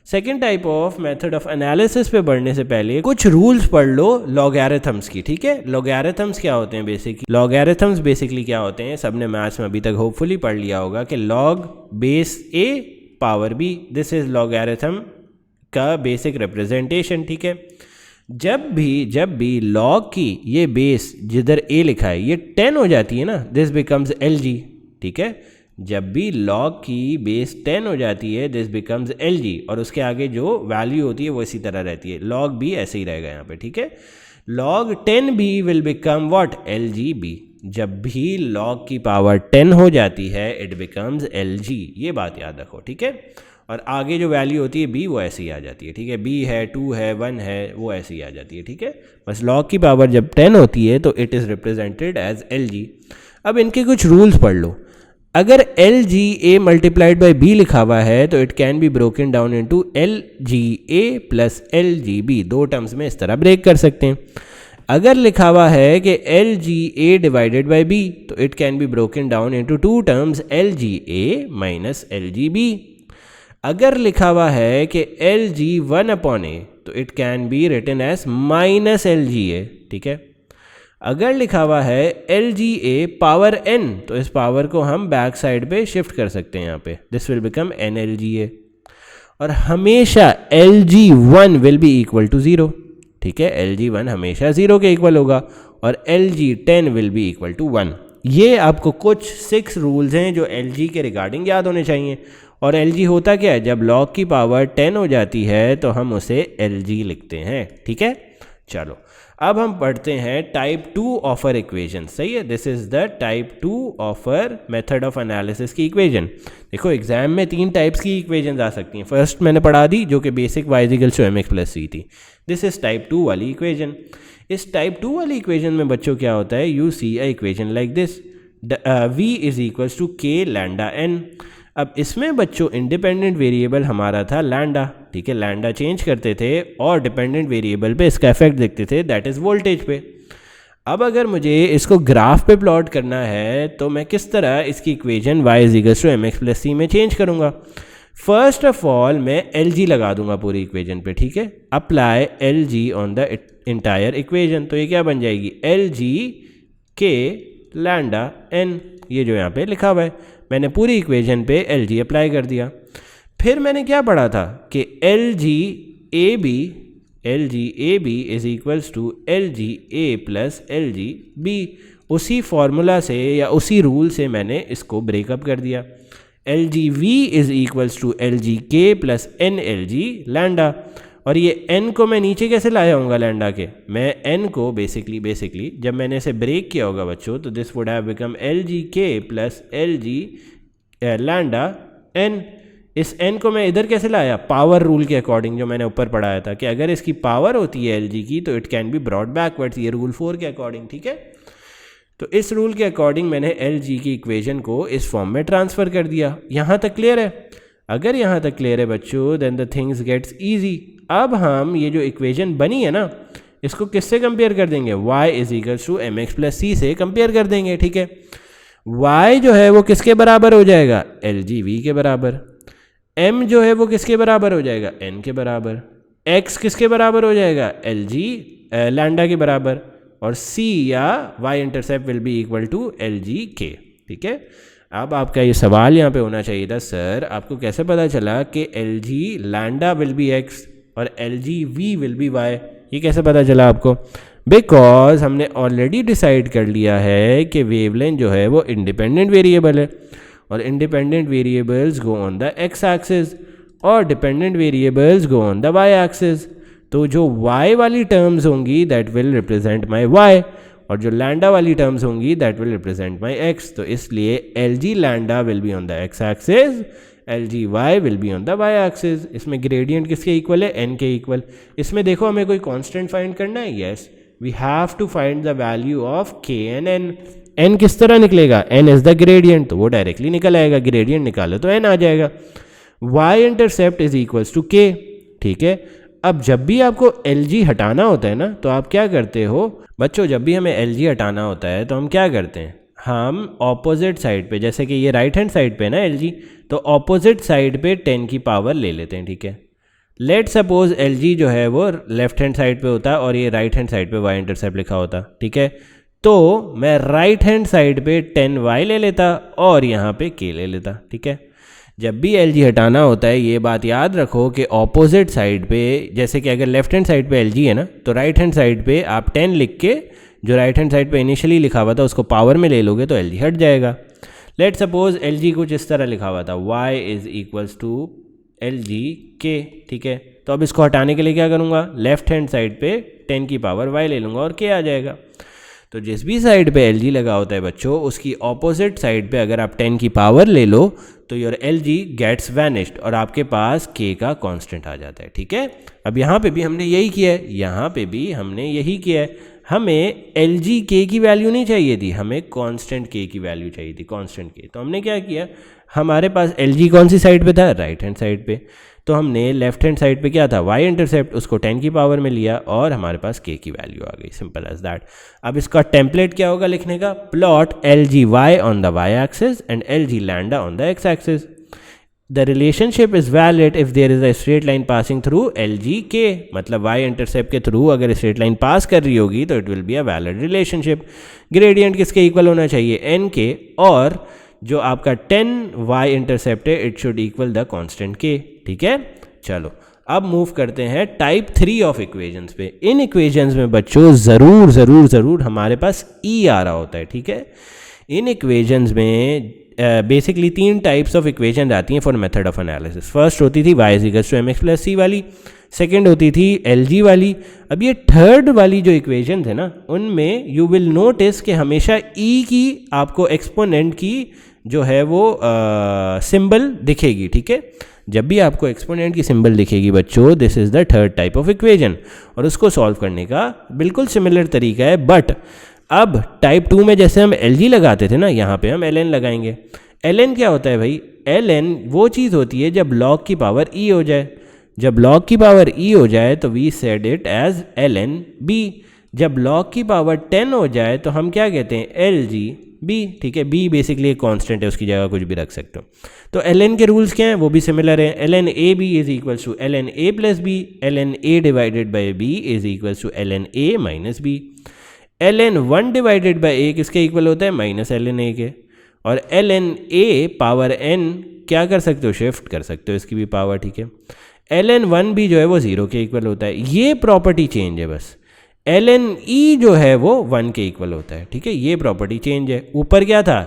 Second type of method of analysis पे बढ़ने से पहले कुछ रूल्स पढ़ लो लॉगैरिथम्स की। ठीक है, लॉगैरिथम्स क्या होते हैं बेसिकली, लॉगैरिथम्स बेसिकली क्या होते हैं, सबने मैथ्स में अभी तक होपफुली पढ़ लिया होगा कि log base A power B, this is logarithm का बेसिक रिप्रेजेंटेशन। ठीक है, जब भी लॉग की ये बेस जिधर ए लिखा है ये 10 हो जाती है ना, दिस बिकम्स एल जी। ठीक है, जब भी log की बेस 10 हो जाती है दिस बिकम्स एल जी, और उसके आगे जो वैल्यू होती है वो इसी तरह रहती है, log भी ऐसे ही रहेगा यहाँ पे। ठीक है, log 10b will become what, L G B. जब भी log की पावर 10 हो जाती है इट बिकम्स एल जी, ये बात याद रखो। ठीक है, और आगे जो वैल्यू होती है b वो ऐसे ही आ जाती है। ठीक है, b है, 2 है, 1 है, वो ऐसे ही आ जाती है। ठीक है, बस log की पावर जब 10 होती है तो it is represented as L G. अब इनके कुछ रूल्स पढ़ लो। अगर L G A multiplied by B लिखा हुआ है तो it can be broken down into L G A plus L G B, 2 terms में इस तरह ब्रेक कर सकते हैं। अगर लिखा हुआ है कि L G A divided by B तो it can be broken down into 2 terms L G A minus L G B. अगर लिखा हुआ है कि एल जी 1/a तो it can be written as minus L G A. ठीक है, अगर लिखा हुआ है L G A power N तो इस पावर को हम बैक साइड पे शिफ्ट कर सकते हैं यहाँ पे, this will become N L G A. और हमेशा L G 1 will be equal to 0। ठीक है, एल जी 1 हमेशा 0 के इक्वल होगा और L G 10 will be equal to 1। ये आपको कुछ 6 रूल्स हैं जो एल जी के रिगार्डिंग याद होने चाहिए। और एल जी होता क्या है, जब log की पावर 10 हो जाती है तो हम उसे एल जी लिखते हैं। ठीक है, चलो अब हम पढ़ते हैं टाइप 2 ऑफर इक्वेशन। सही है, this is the type 2 offer method of analysis की इक्वेशन। देखो एग्जाम में 3 टाइप्स की इक्वेशन आ सकती हैं। फर्स्ट मैंने पढ़ा दी जो कि basic y is equals to M X plus C थी, दिस इज टाइप 2 वाली इक्वेशन। इस टाइप 2 वाली इक्वेशन में बच्चों क्या होता है, you see a equation like this, v is equals to k lambda n। अब इसमें बच्चों इंडिपेंडेंट वेरिएबल हमारा था लैंडा। ठीक है, लैंडा चेंज करते थे और डिपेंडेंट वेरिएबल पे इसका इफेक्ट देखते थे, दैट इज़ वोल्टेज पे। अब अगर मुझे इसको ग्राफ पे प्लॉट करना है तो मैं किस तरह इसकी equation y is equals to M X plus C में चेंज करूँगा। फर्स्ट ऑफ ऑल मैं एल जी लगा दूंगा पूरी इक्वेशन पे। ठीक है, apply L G on the entire equation, तो ये क्या बन जाएगी, L G k lambda N, ये जो यहाँ पे लिखा हुआ है। मैंने पूरी इक्वेशन पे एल जी अप्लाई कर दिया। फिर मैंने क्या पढ़ा था कि L G A B is equals to L G A plus L G B. उसी फॉर्मूला से या उसी रूल से मैंने इसको ब्रेकअप कर दिया। L G V is equals to L G K plus N L G lambda. और ये n को मैं नीचे कैसे लाया हूँगा लैंडा के, मैं n को बेसिकली जब मैंने इसे ब्रेक किया होगा बच्चों तो this would have become L G K plus L G lambda n। इस n को मैं इधर कैसे लाया, पावर रूल के अकॉर्डिंग जो मैंने ऊपर पढ़ाया था कि अगर इसकी पावर होती है एल जी की तो it can be brought backwards, ये रूल 4 के अकॉर्डिंग। ठीक है, तो इस रूल के अकॉर्डिंग मैंने एल जी की इक्वेशन को इस फॉर्म में ट्रांसफ़र कर दिया। यहाँ तक क्लियर है? अगर यहाँ तक क्लियर है बच्चों then the things gets easy. अब हम ये जो इक्वेशन बनी है ना इसको किससे कंपेयर कर देंगे, y is equals to M X plus C से कंपेयर कर देंगे। ठीक है, y जो है वो किसके बराबर हो जाएगा, एल जी वी के बराबर। m जो है वो किसके बराबर हो जाएगा, n के बराबर, x किसके बराबर हो जाएगा, lg लैंडा के बराबर, और c या y intercept will be equal to lg k। ठीक है, अब आपका ये सवाल यहाँ पे होना चाहिए था, सर आपको कैसे पता चला कि lg lambda will B x और lg v will be y, ये कैसे पता चला आपको? बिकॉज हमने ऑलरेडी डिसाइड कर लिया है कि वेवलेंथ जो है वो इंडिपेंडेंट वेरिएबल है, और independent variables go on the x axis और dependent variables go on the y axis. तो जो y वाली टर्म्स होंगी that will represent my y, और जो लैंडा वाली टर्म्स होंगी that will represent my x। तो इसलिए lg lambda will be on the x axis, lg y will be on the y axis. इसमें ग्रेडियंट किसके इक्वल है, n के इक्वल। इसमें देखो हमें कोई कांस्टेंट फाइंड करना है, yes we have to find the value of k and n। n किस तरह निकलेगा, n इज द ग्रेडियंट, तो वो डायरेक्टली निकल आएगा, ग्रेडियंट निकालो तो n आ जाएगा। y intercept is equals to k। ठीक है, अब जब भी आपको lg हटाना होता है ना, तो आप क्या करते हो बच्चों, जब भी हमें lg हटाना होता है तो हम क्या करते हैं, हम ऑपोजिट साइड पे, जैसे कि ये राइट हैंड साइड पे ना lg, तो ऑपोजिट साइड पे 10 की पावर ले लेते हैं। ठीक है, लेट सपोज lg जो है वो लेफ्ट हैंड साइड पे होता और ये राइट हैंड साइड पे y इंटरसेप्ट लिखा होता। ठीक है, तो मैं राइट हैंड साइड पे 10y ले लेता और यहाँ पे k ले लेता। ठीक है, जब भी lg हटाना होता है ये बात याद रखो कि ऑपोजिट साइड पे, जैसे कि अगर लेफ्ट हैंड साइड पे lg है ना, तो राइट हैंड साइड पे आप 10 लिख के जो राइट हैंड साइड पे इनिशियली लिखा हुआ था उसको पावर में ले लोगे तो lg हट जाएगा। लेट सपोज lg कुछ इस तरह लिखा हुआ था, y is equals to lg k। ठीक है, तो अब इसको हटाने के लिए क्या करूँगा, लेफ्ट हैंड साइड पे 10 की पावर y ले लूँगा और k आ जाएगा। तो जिस भी साइड पे lg लगा होता है बच्चों, उसकी ऑपोजिट साइड पे अगर आप 10 की पावर ले लो तो योर lg गेट्स वैनिश्ड और आपके पास k का कांस्टेंट आ जाता है। ठीक है, अब यहाँ पे भी हमने यही किया है, यहाँ पे भी हमने यही किया है। हमें lg k की वैल्यू नहीं चाहिए थी, हमें कांस्टेंट k की वैल्यू चाहिए थी, कांस्टेंट k। तो हमने क्या किया, हमारे पास lg कौन सी साइड पे था, राइट हैंड साइड पे, तो हमने लेफ्ट हैंड साइड पे क्या था, y इंटरसेप्ट, उसको 10 की पावर में लिया और हमारे पास k की वैल्यू आ गई, सिंपल एज दैट। अब इसका टेम्पलेट क्या होगा लिखने का, plot lg y on the y axis and lg lambda on the x axis. The relationship is valid if there is a straight line passing through lg k, मतलब y intercept के थ्रू अगर straight line pass कर रही होगी तो it will be a valid relationship. Gradient किसके equal होना चाहिए, n के, और जो आपका 10y इंटरसेप्ट है it should equal the constant k। ठीक है, चलो अब मूव करते हैं टाइप 3 ऑफ इक्वेशंस पे। इन इक्वेशंस में बच्चों ज़रूर ज़रूर ज़रूर हमारे पास e आ रहा होता है। ठीक है, इन इक्वेशंस में बेसिकली 3 टाइप्स ऑफ इक्वेशन आती हैं for method of analysis. First होती थी y equals to mx plus c वाली, सेकेंड होती थी lg वाली। अब ये थर्ड वाली जो इक्वेशन है ना, उनमें यू विल नोटिस कि हमेशा e की आपको एक्सपोनेंट की जो है वो सिंबल दिखेगी। ठीक है, जब भी आपको एक्सपोनेंट की सिंबल दिखेगी बच्चों, this is the third type of equation, और उसको सॉल्व करने का बिल्कुल सिमिलर तरीका है। बट अब टाइप 2 में जैसे हम lg लगाते थे ना, यहाँ पे हम ln लगाएंगे। ln क्या होता है भाई, ln वो चीज़ होती है जब log की पावर e हो जाए। जब log की पावर e हो जाए तो we said it as ln b। जब log की पावर 10 हो जाए तो हम क्या कहते हैं, lg b। ठीक है, b बेसिकली एक कांस्टेंट है, उसकी जगह कुछ भी रख सकते हो। तो ln के रूल्स क्या हैं, वो भी सिमिलर है। ln a b is equals to ln a plus b, ln a divided by b is equals to ln a minus b। ln 1 divided by a किसके इक्वल होता है, माइनस ln a के। और ln a power n क्या कर सकते हो, shift कर सकते हो इसकी भी पावर। ठीक है, ln 1 भी जो है वो 0 के इक्वल होता है, ये प्रॉपर्टी चेंज है बस। ln e जो है वो 1 के इक्वल होता है। ठीक है, ये प्रॉपर्टी चेंज है। ऊपर क्या था,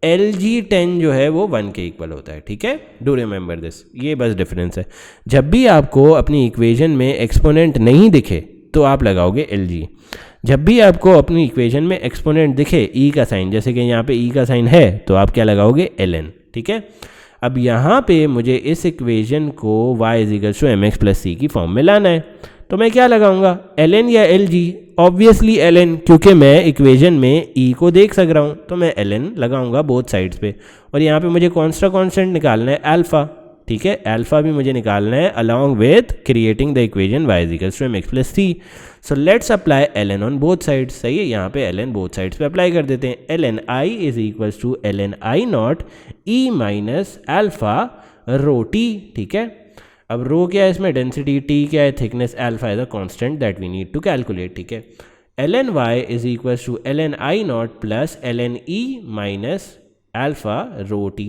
lg10 जो है वो 1 के इक्वल होता है। ठीक है, डू रिमेंबर दिस, ये बस डिफरेंस है। जब भी आपको अपनी इक्वेशन में एक्सपोनेंट नहीं दिखे तो आप लगाओगे lg। जब भी आपको अपनी इक्वेशन में एक्सपोनेंट दिखे e का साइन, जैसे कि यहाँ पे e का साइन है, तो आप क्या लगाओगे, ln। ठीक है, अब यहाँ पे मुझे इस इक्वेशन को y is equal to mx plus c की फॉर्म में लाना है, तो मैं क्या लगाऊंगा, ln या lg। ऑब्वियसली ln, क्योंकि मैं इक्वेशन में e को देख सक रहा हूँ, तो मैं ln लगाऊंगा बोथ साइड्स पे। और यहाँ पे मुझे कौन सा कांस्टेंट निकालना है, अल्फा। ठीक है, अल्फा भी मुझे निकालना है along with creating the equation y is equal to mx plus c। So let's apply ln on both sides. सही है, यहाँ पे ln बोथ साइड्स पे अप्लाई कर देते हैं। ln i is equal to ln i naught e minus alpha rho t, ठीक है। अब रो क्या है इसमें, डेंसिटी, टी क्या है, thickness, alpha is a constant that we need to calculate, ठीक है। ln y is equal to ln i naught plus ln e minus alpha rho t.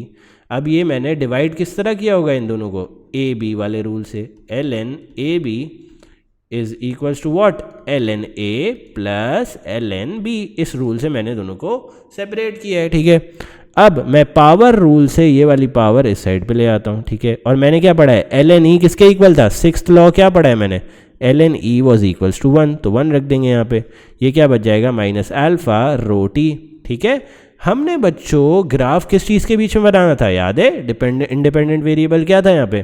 अब ये मैंने डिवाइड किस तरह किया होगा इन दोनों को, ए बी वाले रूल से। ln A B is equals to what, ln a plus ln b। इस रूल से मैंने दोनों को सेपरेट किया है, ठीक है। अब मैं पावर रूल से ये वाली पावर इस साइड पे ले आता हूँ, ठीक है। और मैंने क्या पढ़ा है, ln e किसके इक्वल था, सिक्स्थ लॉ क्या पढ़ा है मैंने, ln e was equals to 1, तो 1 रख देंगे यहाँ पे। ये क्या बच जाएगा, माइनस अल्फा रो टी, ठीक है। हमने बच्चों ग्राफ किस चीज़ के बीच में बनाना था, याद है, डिपेंडेंट इंडिपेंडेंट वेरिएबल क्या था यहाँ पे,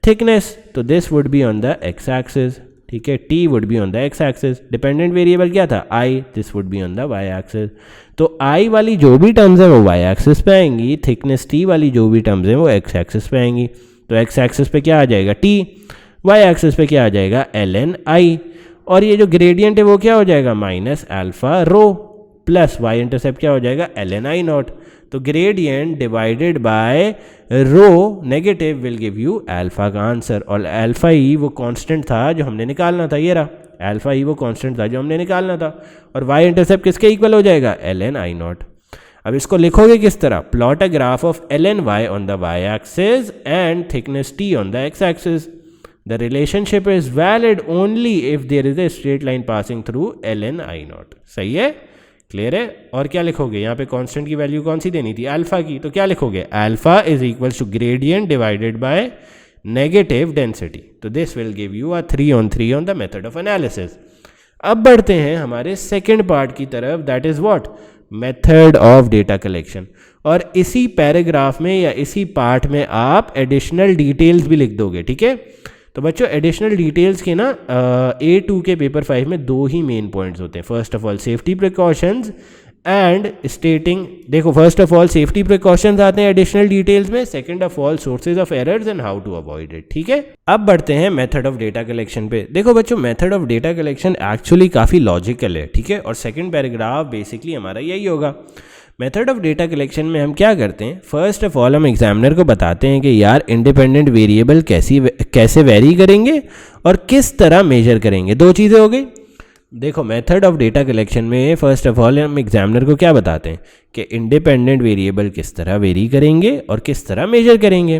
थिकनेस। तो this would be on the x axis, ठीक है, t would be on the x axis. Dependent variable क्या था, i, this would be on the y axis. तो i वाली जो भी टर्म्स है वो y एक्सिस पे आएंगी, थिकनेस t वाली जो भी टर्म्स है वो x एक्सिस पे आएंगी। तो x एक्सिस पे क्या आ जाएगा t, y एक्सिस पे क्या आ जाएगा ln i, और ये जो ग्रेडियंट है वो क्या हो जाएगा, minus alpha rho plus y intercept क्या हो जाएगा, ln i नॉट। तो gradient divided by rho negative will give you alpha का आंसर। और अल्फा ही वो कांस्टेंट था जो हमने निकालना था, ये रहा अल्फा ही वो कांस्टेंट था जो हमने निकालना था। और y इंटरसेप्ट किसके इक्वल हो जाएगा, ln i नॉट। अब इसको लिखोगे किस तरह, plot a graph of ln y on the y axis and thickness t on the x axis. The relationship is valid only if there is a straight line passing through ln i naught. सही है, clear है। और क्या लिखोगे, यहाँ पे constant की value कौन सी देनी थी, अल्फा की, तो क्या लिखोगे, alpha is equal to gradient divided by negative density. तो this will give you a 3 on the method of analysis. अब बढ़ते हैं हमारे सेकेंड पार्ट की तरफ, that is what, method of data collection. और इसी पैराग्राफ में या इसी पार्ट में आप एडिशनल डिटेल्स भी लिख दोगे, ठीक है। तो बच्चों एडिशनल डिटेल्स के ना A2 के पेपर 5 में 2 ही मेन पॉइंट्स होते हैं। First of all safety precautions and stating, देखो first of all safety precautions आते हैं एडिशनल डिटेल्स में, second of all sources of errors and how to avoid it, ठीक है। अब बढ़ते हैं मेथड ऑफ डेटा कलेक्शन पे। देखो बच्चों method of data collection actually काफ़ी लॉजिकल है, ठीक है। और सेकंड पैराग्राफ बेसिकली हमारा यही होगा। मेथड ऑफ डेटा कलेक्शन में हम क्या करते हैं, फर्स्ट ऑफ ऑल हम एग्जामिनर को बताते हैं कि यार इंडिपेंडेंट वेरिएबल कैसे वेरी करेंगे और किस तरह मेजर करेंगे। 2 चीज़ें हो गई। देखो मेथड ऑफ डेटा कलेक्शन में फर्स्ट ऑफ ऑल हम एग्जामिनर को क्या बताते हैं कि इंडिपेंडेंट वेरिएबल किस तरह वेरी करेंगे और किस तरह मेजर करेंगे।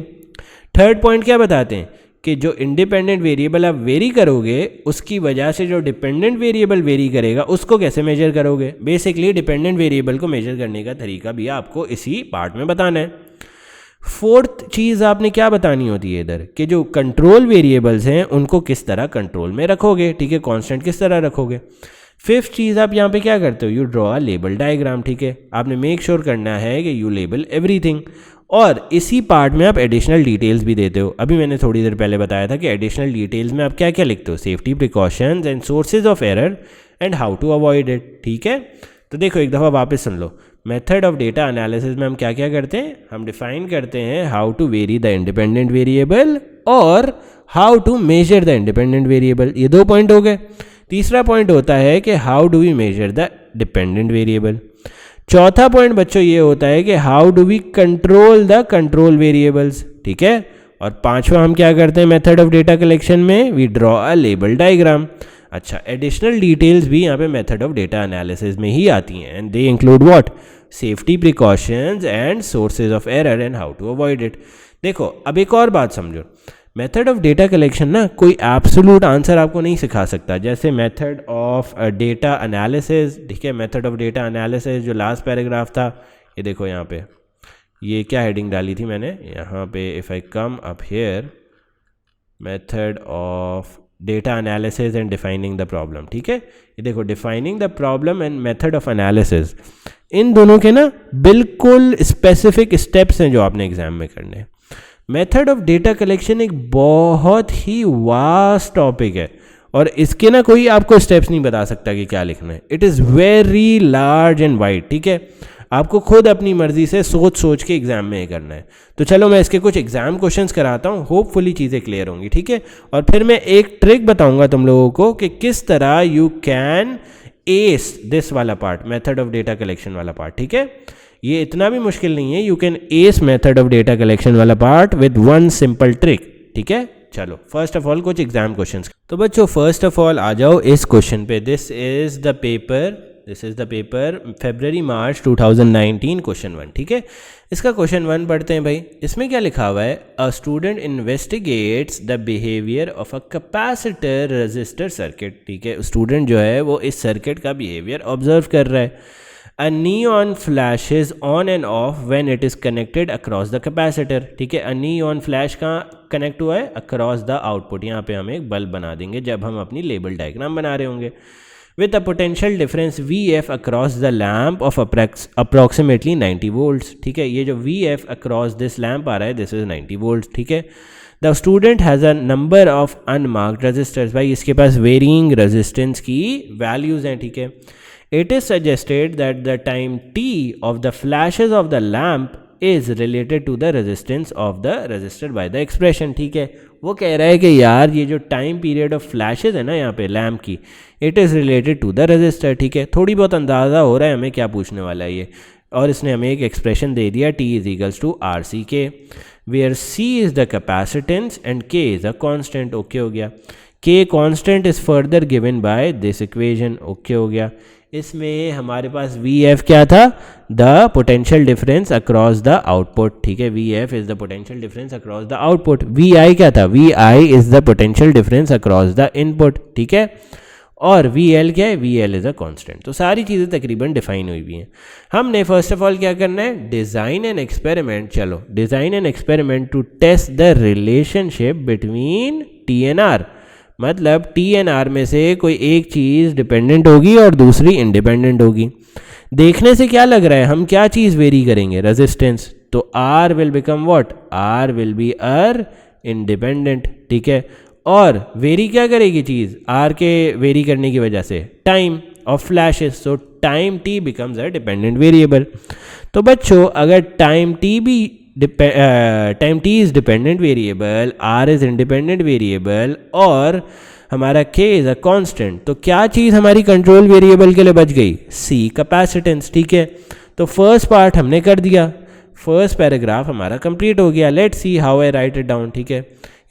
थर्ड पॉइंट क्या बताते हैं कि जो इंडिपेंडेंट वेरिएबल आप वेरी करोगे उसकी वजह से जो डिपेंडेंट वेरिएबल वेरी करेगा उसको कैसे मेजर करोगे। बेसिकली डिपेंडेंट वेरिएबल को मेजर करने का तरीका भी आपको इसी पार्ट में बताना है। फोर्थ चीज़ आपने क्या बतानी होती है इधर कि जो कंट्रोल वेरिएबल्स हैं उनको किस तरह कंट्रोल में रखोगे, ठीक है, कांस्टेंट किस तरह रखोगे। फिफ्थ चीज़ आप यहाँ पे क्या करते हो, you draw a label diagram, ठीक है। आपने मेक श्योर करना है कि यू लेबल एवरीथिंग। और इसी पार्ट में आप एडिशनल डिटेल्स भी देते हो। अभी मैंने थोड़ी देर पहले बताया था कि एडिशनल डिटेल्स में आप क्या क्या लिखते हो, safety precautions and sources of error and how to avoid it, ठीक है। तो देखो एक दफ़ा वापस सुन लो। मेथड ऑफ डेटा एनालिसिस में हम क्या क्या करते हैं, हम डिफाइन करते हैं how to vary the independent variable और how to measure the independent variable. ये 2 पॉइंट हो गए। तीसरा पॉइंट होता है कि how do we measure the dependent variable. चौथा पॉइंट बच्चों ये होता है कि how do we control the control variables, ठीक है। और पांचवा हम क्या करते हैं मेथड ऑफ डेटा कलेक्शन में, we draw a label diagram. अच्छा, एडिशनल डिटेल्स भी यहाँ पे मेथड ऑफ डेटा एनालिसिस में ही आती हैं and they include what, safety precautions and sources of error and how to avoid it. देखो अब एक और बात समझो, मेथड ऑफ डेटा कलेक्शन ना कोई एब्सोल्यूट आंसर आपको नहीं सिखा सकता। जैसे मेथड ऑफ डेटा एनालिसिस, ठीक है, मेथड ऑफ डेटा एनालिसिस जो लास्ट पैराग्राफ था, ये देखो यहाँ पे ये क्या हेडिंग डाली थी मैंने यहाँ पे, if I come up here, method of data analysis and defining the problem, ठीक है। ये देखो defining the problem and method of analysis, इन दोनों के ना बिल्कुल स्पेसिफिक स्टेप्स हैं जो आपने एग्जाम में करने हैं। मेथड ऑफ डेटा कलेक्शन एक बहुत ही वास्ट टॉपिक है और इसके ना कोई आपको स्टेप्स नहीं बता सकता कि क्या लिखना है। It is very large and wide, ठीक है। आपको खुद अपनी मर्जी से सोच सोच के एग्जाम में ये करना है। तो चलो मैं इसके कुछ एग्जाम क्वेश्चंस कराता हूँ, होपफुली चीज़ें क्लियर होंगी, ठीक है। और फिर मैं एक ट्रिक बताऊंगा तुम लोगों को कि किस तरह यू कैन एस दिस वाला part, method of data collection वाला पार्ट, ठीक है। ये इतना भी मुश्किल नहीं है, you can ace method of data collection वाला part with one simple trick, ठीक है। चलो फर्स्ट ऑफ ऑल कुछ एग्जाम क्वेश्चंस। तो बच्चों फर्स्ट ऑफ ऑल आ जाओ इस क्वेश्चन पे। This is the paper February March 2019 question 1, ठीक है। इसका क्वेश्चन 1 पढ़ते हैं भाई। इसमें क्या लिखा हुआ है, a student investigates the behaviour of a capacitor register circuit, ठीक है। स्टूडेंट जो है वो इस सर्किट का बिहेवियर ऑब्जर्व कर रहा है। A neon flashes on and off when it is connected across the capacitor, ठीक है। A neon flash कहाँ कनेक्ट हुआ है, across the output। यहाँ पे हम एक बल्ब बना देंगे जब हम अपनी लेबल डायग्राम बना रहे होंगे। With a potential difference VF across the lamp of approximately 90 volts, ठीक है। ये जो VF across this lamp आ रहा है, this is 90 volts, ठीक है। The student has a number of unmarked resistors, भाई इसके पास varying resistance की values हैं, ठीक है। It is suggested that the time t of the flashes of the lamp is related to the resistance of the resistor by the expression, ठीक है। वो कह रहा है कि यार ये जो टाइम पीरियड ऑफ फ्लैशेज है ना यहाँ पे लैम्प की, it is related to the resistor, ठीक है। थोड़ी बहुत अंदाज़ा हो रहा है हमें क्या पूछने वाला है ये, और इसने हमें एक एक्सप्रेशन दे दिया t is equals to R C K, where c is the capacitance and k is a constant, okay हो गया। k constant is further given by this equation, okay हो गया। इसमें हमारे पास VF क्या था, the potential difference across the output, ठीक है। VF is the potential difference across the output. VI क्या था, VI is the potential difference across the input, ठीक है। और VL क्या है, VL इज अ कांस्टेंट। तो सारी चीज़ें तकरीबन डिफाइन हुई हुई हैं। हमने फर्स्ट ऑफ ऑल क्या करना है, डिज़ाइन एन एक्सपेरिमेंट। चलो design an experiment to test the relationship between T and R। मतलब T एंड R में से कोई एक चीज़ डिपेंडेंट होगी और दूसरी इंडिपेंडेंट होगी। देखने से क्या लग रहा है, हम क्या चीज़ वेरी करेंगे, रेजिस्टेंस। तो R will become what, R will be R independent, ठीक है। और वेरी क्या करेगी चीज़, R के वेरी करने की वजह से time of flashes, so time T becomes a dependent variable. तो बच्चों अगर time T is dependent variable, R is independent variable और हमारा K इज़ अ कांस्टेंट, तो क्या चीज़ हमारी कंट्रोल वेरिएबल के लिए बच गई, C कैपेसिटेंस, ठीक है। तो फर्स्ट पार्ट हमने कर दिया, फर्स्ट पैराग्राफ हमारा कंप्लीट हो गया। Let's see how I right it down, ठीक है।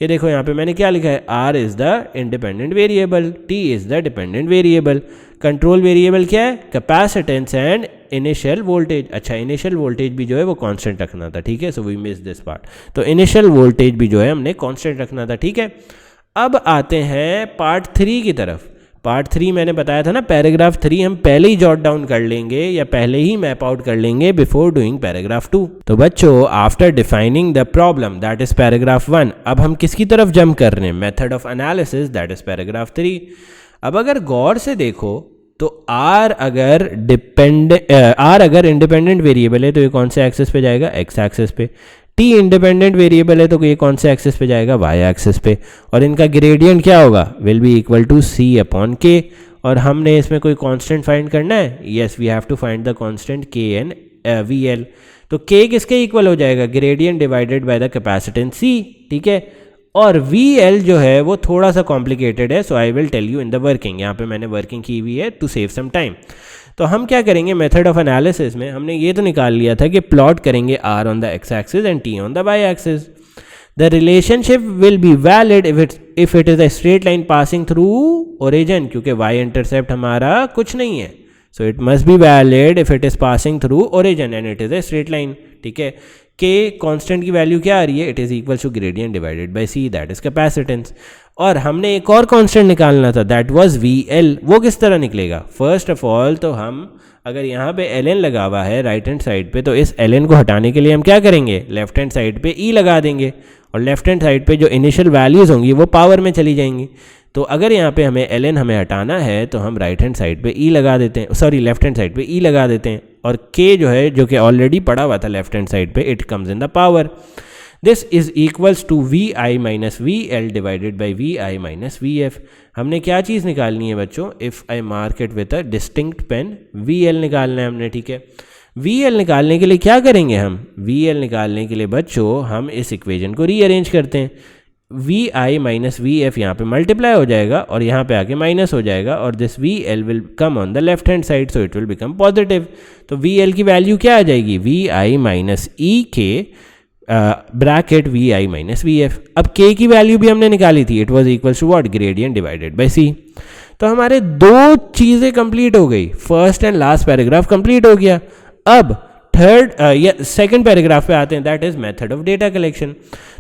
ये देखो यहाँ पे मैंने क्या लिखा है, R is the independent variable, T is the dependent variable, control variable क्या है, कैपेसिटेंस एंड इनिशियल वोल्टेज। अच्छा इनिशियल वोल्टेज भी जो है वो कांस्टेंट रखना था, ठीक है। So we miss this part. तो इनिशियल वोल्टेज भी जो है हमने कांस्टेंट रखना था, ठीक है। अब आते हैं पार्ट 3 की तरफ। पार्ट 3 मैंने बताया था ना, पैराग्राफ 3 हम पहले ही जॉट डाउन कर लेंगे या पहले ही मैप आउट कर लेंगे बिफोर डूइंग पैराग्राफ 2। तो बच्चों after defining the problem that is paragraph 1, अब हम किसकी तरफ जंप कर रहे हैं, method of analysis that is paragraph 3। अब अगर गौर से देखो तो R अगर इंडिपेंडेंट वेरिएबल है तो ये कौन से एक्सेस पे जाएगा, एक्स एक्सेस पे। T इंडिपेंडेंट वेरिएबल है तो ये कौन से एक्सेस पे जाएगा, वाई एक्सेस पे। और इनका ग्रेडियंट क्या होगा, will be equal to C upon K। और हमने इसमें कोई कांस्टेंट फाइंड करना है, yes we have to find the constant K and VL। तो K किसके इक्वल हो जाएगा, gradient divided by the capacitance C, ठीक है। और VL जो है वो थोड़ा सा कॉम्प्लिकेटेड है, so I will tell you in the working. यहाँ पे मैंने वर्किंग की हुई है टू सेव सम टाइम। तो हम क्या करेंगे, मेथड ऑफ एनालिसिस में हमने ये तो निकाल लिया था कि प्लॉट करेंगे R on the x axis and T on the y axis. The relationship will be valid if it is a straight line passing through origin, क्योंकि वाई इंटरसेप्ट हमारा कुछ नहीं है, so it must be valid if it is passing through origin and it is a straight line, ठीक है। K constant की value क्या आ रही है, it is equal to gradient divided by C that is capacitance. और हमने एक और कांस्टेंट निकालना था दैट वाज VL। वो किस तरह निकलेगा, फर्स्ट ऑफ ऑल तो हम अगर यहाँ पे ln लगा हुआ है राइट हैंड साइड पे, तो इस ln को हटाने के लिए हम क्या करेंगे, लेफ्ट हैंड साइड पे E लगा देंगे और लेफ्ट हैंड साइड पे जो इनिशियल वैल्यूज़ होंगी वो पावर में चली जाएंगी। तो अगर यहाँ पे हमें ln हमें हटाना है तो हम राइट हैंड साइड पे E लगा देते हैं, सॉरी लेफ्ट हैंड साइड पे E लगा देते हैं। और K जो है जो कि ऑलरेडी पड़ा हुआ था लेफ्ट हैंड साइड पे, it comes in the power. This is equals to VI minus VL divided by VI minus VF। हमने क्या चीज़ निकालनी है बच्चों, if I mark it with a distinct pen, VL निकालना है हमने, ठीक है। VL निकालने के लिए क्या करेंगे हम, VL निकालने के लिए बच्चों हम इस इक्वेशन को रीअरेंज करते हैं। V I minus we f यहाँ पे मल्टीप्लाई हो जाएगा और यहाँ पे आके माइनस हो जाएगा और this V L will come on the left hand side, so it will become positive. तो वी एल की वैल्यू क्या आ जाएगी, वी आई माइनस ई के bracket V I minus we F. अब के की वैल्यू भी हमने निकाली थी, it was equal to what, gradient divided by C. तो हमारे दो चीज़ें कंप्लीट हो गई, first and last paragraph complete हो गया। अब थर्ड या सेकंड पैराग्राफ पे आते हैं, that is method of data collection.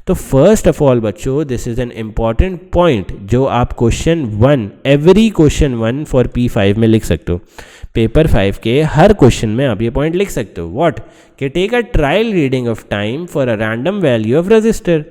तो फर्स्ट ऑफ ऑल बच्चों, this is an important point जो आप question 1, every question 1 for P5 में लिख सकते हो। पेपर 5 के हर क्वेश्चन में आप ये पॉइंट लिख सकते हो, व्हाट, कि take a trial reading of time for a random value of resistor,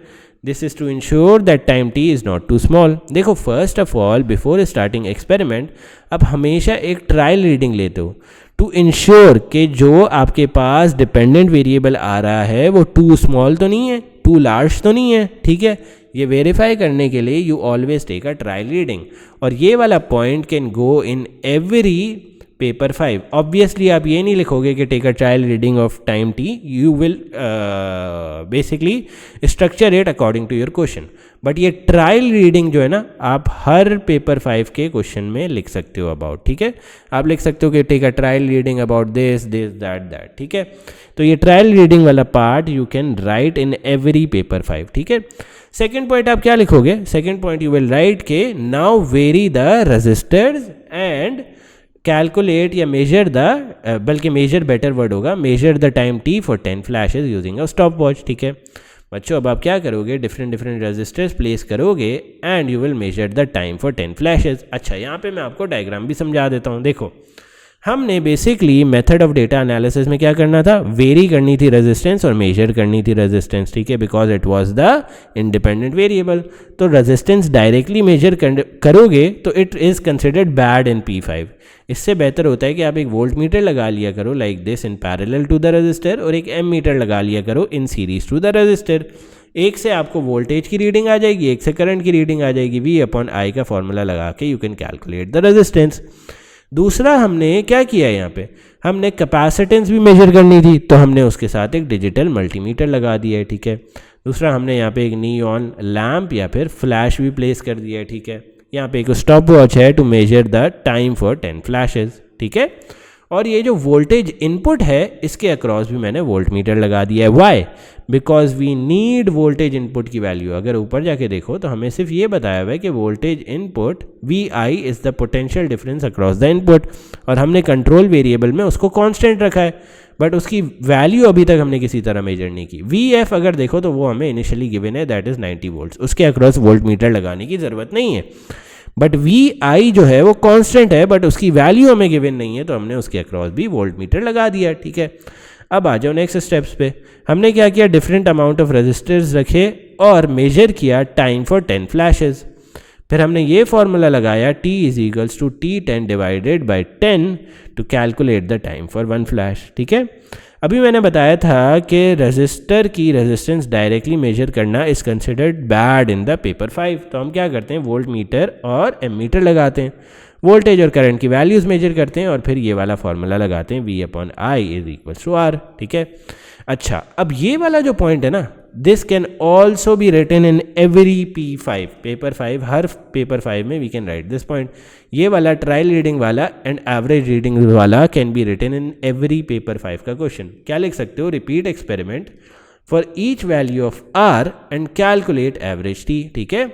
this is to ensure that time t is not too small. देखो first of all before starting experiment आप हमेशा एक trial reading लेते हो to ensure कि जो आपके पास dependent variable आ रहा है वो टू स्मॉल तो नहीं है, टू लार्ज तो नहीं है, ठीक है। ये वेरीफाई करने के लिए you always take a trial reading, और ये वाला point can go in every paper 5। Obviously आप ये नहीं लिखोगे कि take a trial reading of time t, you will basically structure it according to your question, but ये ट्रायल रीडिंग जो है ना आप हर पेपर 5 के क्वेश्चन में लिख सकते हो अबाउट, ठीक है। आप लिख सकते हो कि take a trial reading about this this that that, ठीक है। तो ये ट्रायल रीडिंग वाला part you can write in every paper 5, ठीक है। सेकेंड पॉइंट आप क्या लिखोगे, second point you will write के now vary the resistors and calculate या मेजर द, बल्कि मेजर बेटर वर्ड होगा, measure the time T for 10 flashes using a stop watch, ठीक है। बच्चों अब आप क्या करोगे, डिफरेंट रजिस्टर्स प्लेस करोगे and you will measure the time for 10 flashes. अच्छा यहाँ पे मैं आपको डायग्राम भी समझा देता हूँ। देखो हमने basically method of data analysis में क्या करना था, वेरी करनी थी रेजिस्टेंस और मेजर करनी थी रेजिस्टेंस, ठीक है, because it was the independent variable. तो रेजिस्टेंस डायरेक्टली मेजर करोगे तो it is considered bad in P5। इससे बेहतर होता है कि आप एक वोल्ट मीटर लगा लिया करो like this in parallel to the resistor, और एक एम मीटर लगा लिया करो in series to the resistor. एक से आपको वोल्टेज की रीडिंग आ जाएगी, एक से करंट की रीडिंग आ जाएगी, V/I का फॉर्मूला लगा के you can calculate the resistance. दूसरा हमने क्या किया, यहाँ पे हमने कैपेसिटेंस भी मेजर करनी थी तो हमने उसके साथ एक डिजिटल मल्टीमीटर लगा दिया है, ठीक है। दूसरा हमने यहाँ पे एक नियॉन लैम्प या फिर फ्लैश भी प्लेस कर दिया है, ठीक है। यहाँ पे एक स्टॉप वॉच है to measure the time for 10 flashes, ठीक है। और ये जो वोल्टेज इनपुट है इसके अक्रॉस भी मैंने वोल्ट मीटर लगा दिया है। Why, because we need voltage input की वैल्यू। अगर ऊपर जाके देखो तो हमें सिर्फ ये बताया हुआ है कि voltage input VI is the potential difference across the input, और हमने कंट्रोल वेरिएबल में उसको कांस्टेंट रखा है, बट उसकी वैल्यू अभी तक हमने किसी तरह मेजर नहीं की। VF अगर देखो तो वो हमें इनिशियली गिवन है, दैट इज़ 90 वोल्ट्स, उसके अक्रॉस वोल्ट मीटर लगाने की ज़रूरत नहीं है। बट VI जो है वो कांस्टेंट है, बट उसकी वैल्यू हमें गिवन नहीं है, तो हमने उसके अक्रॉस भी वोल्ट मीटर लगा दिया, ठीक है। अब आ जाओ नेक्स्ट स्टेप्स पे। हमने क्या किया, डिफरेंट अमाउंट ऑफ रजिस्टर्स रखे और मेजर किया टाइम फॉर 10 फ्लैशेज। फिर हमने ये फॉर्मूला लगाया T is equals to T10 divided by 10 to calculate the time for 1 flash, ठीक है। अभी मैंने बताया था कि रजिस्टर की रेजिस्टेंस डायरेक्टली मेजर करना is considered bad in the paper 5। तो हम क्या करते हैं, वोल्ट मीटर और एम मीटर लगाते हैं, वोल्टेज और करंट की वैल्यूज़ मेजर करते हैं और फिर ये वाला फॉर्मूला लगाते हैं V/I is equals to R, ठीक है। अच्छा अब ये वाला जो पॉइंट है ना, this can also be written in every P5, paper 5, हर पेपर 5 में we can write this point. ये वाला ट्रायल रीडिंग वाला एंड एवरेज रीडिंग वाला can be written in every paper 5 का क्वेश्चन। क्या लिख सकते हो, repeat experiment for each value of R and calculate average T, ठीक है।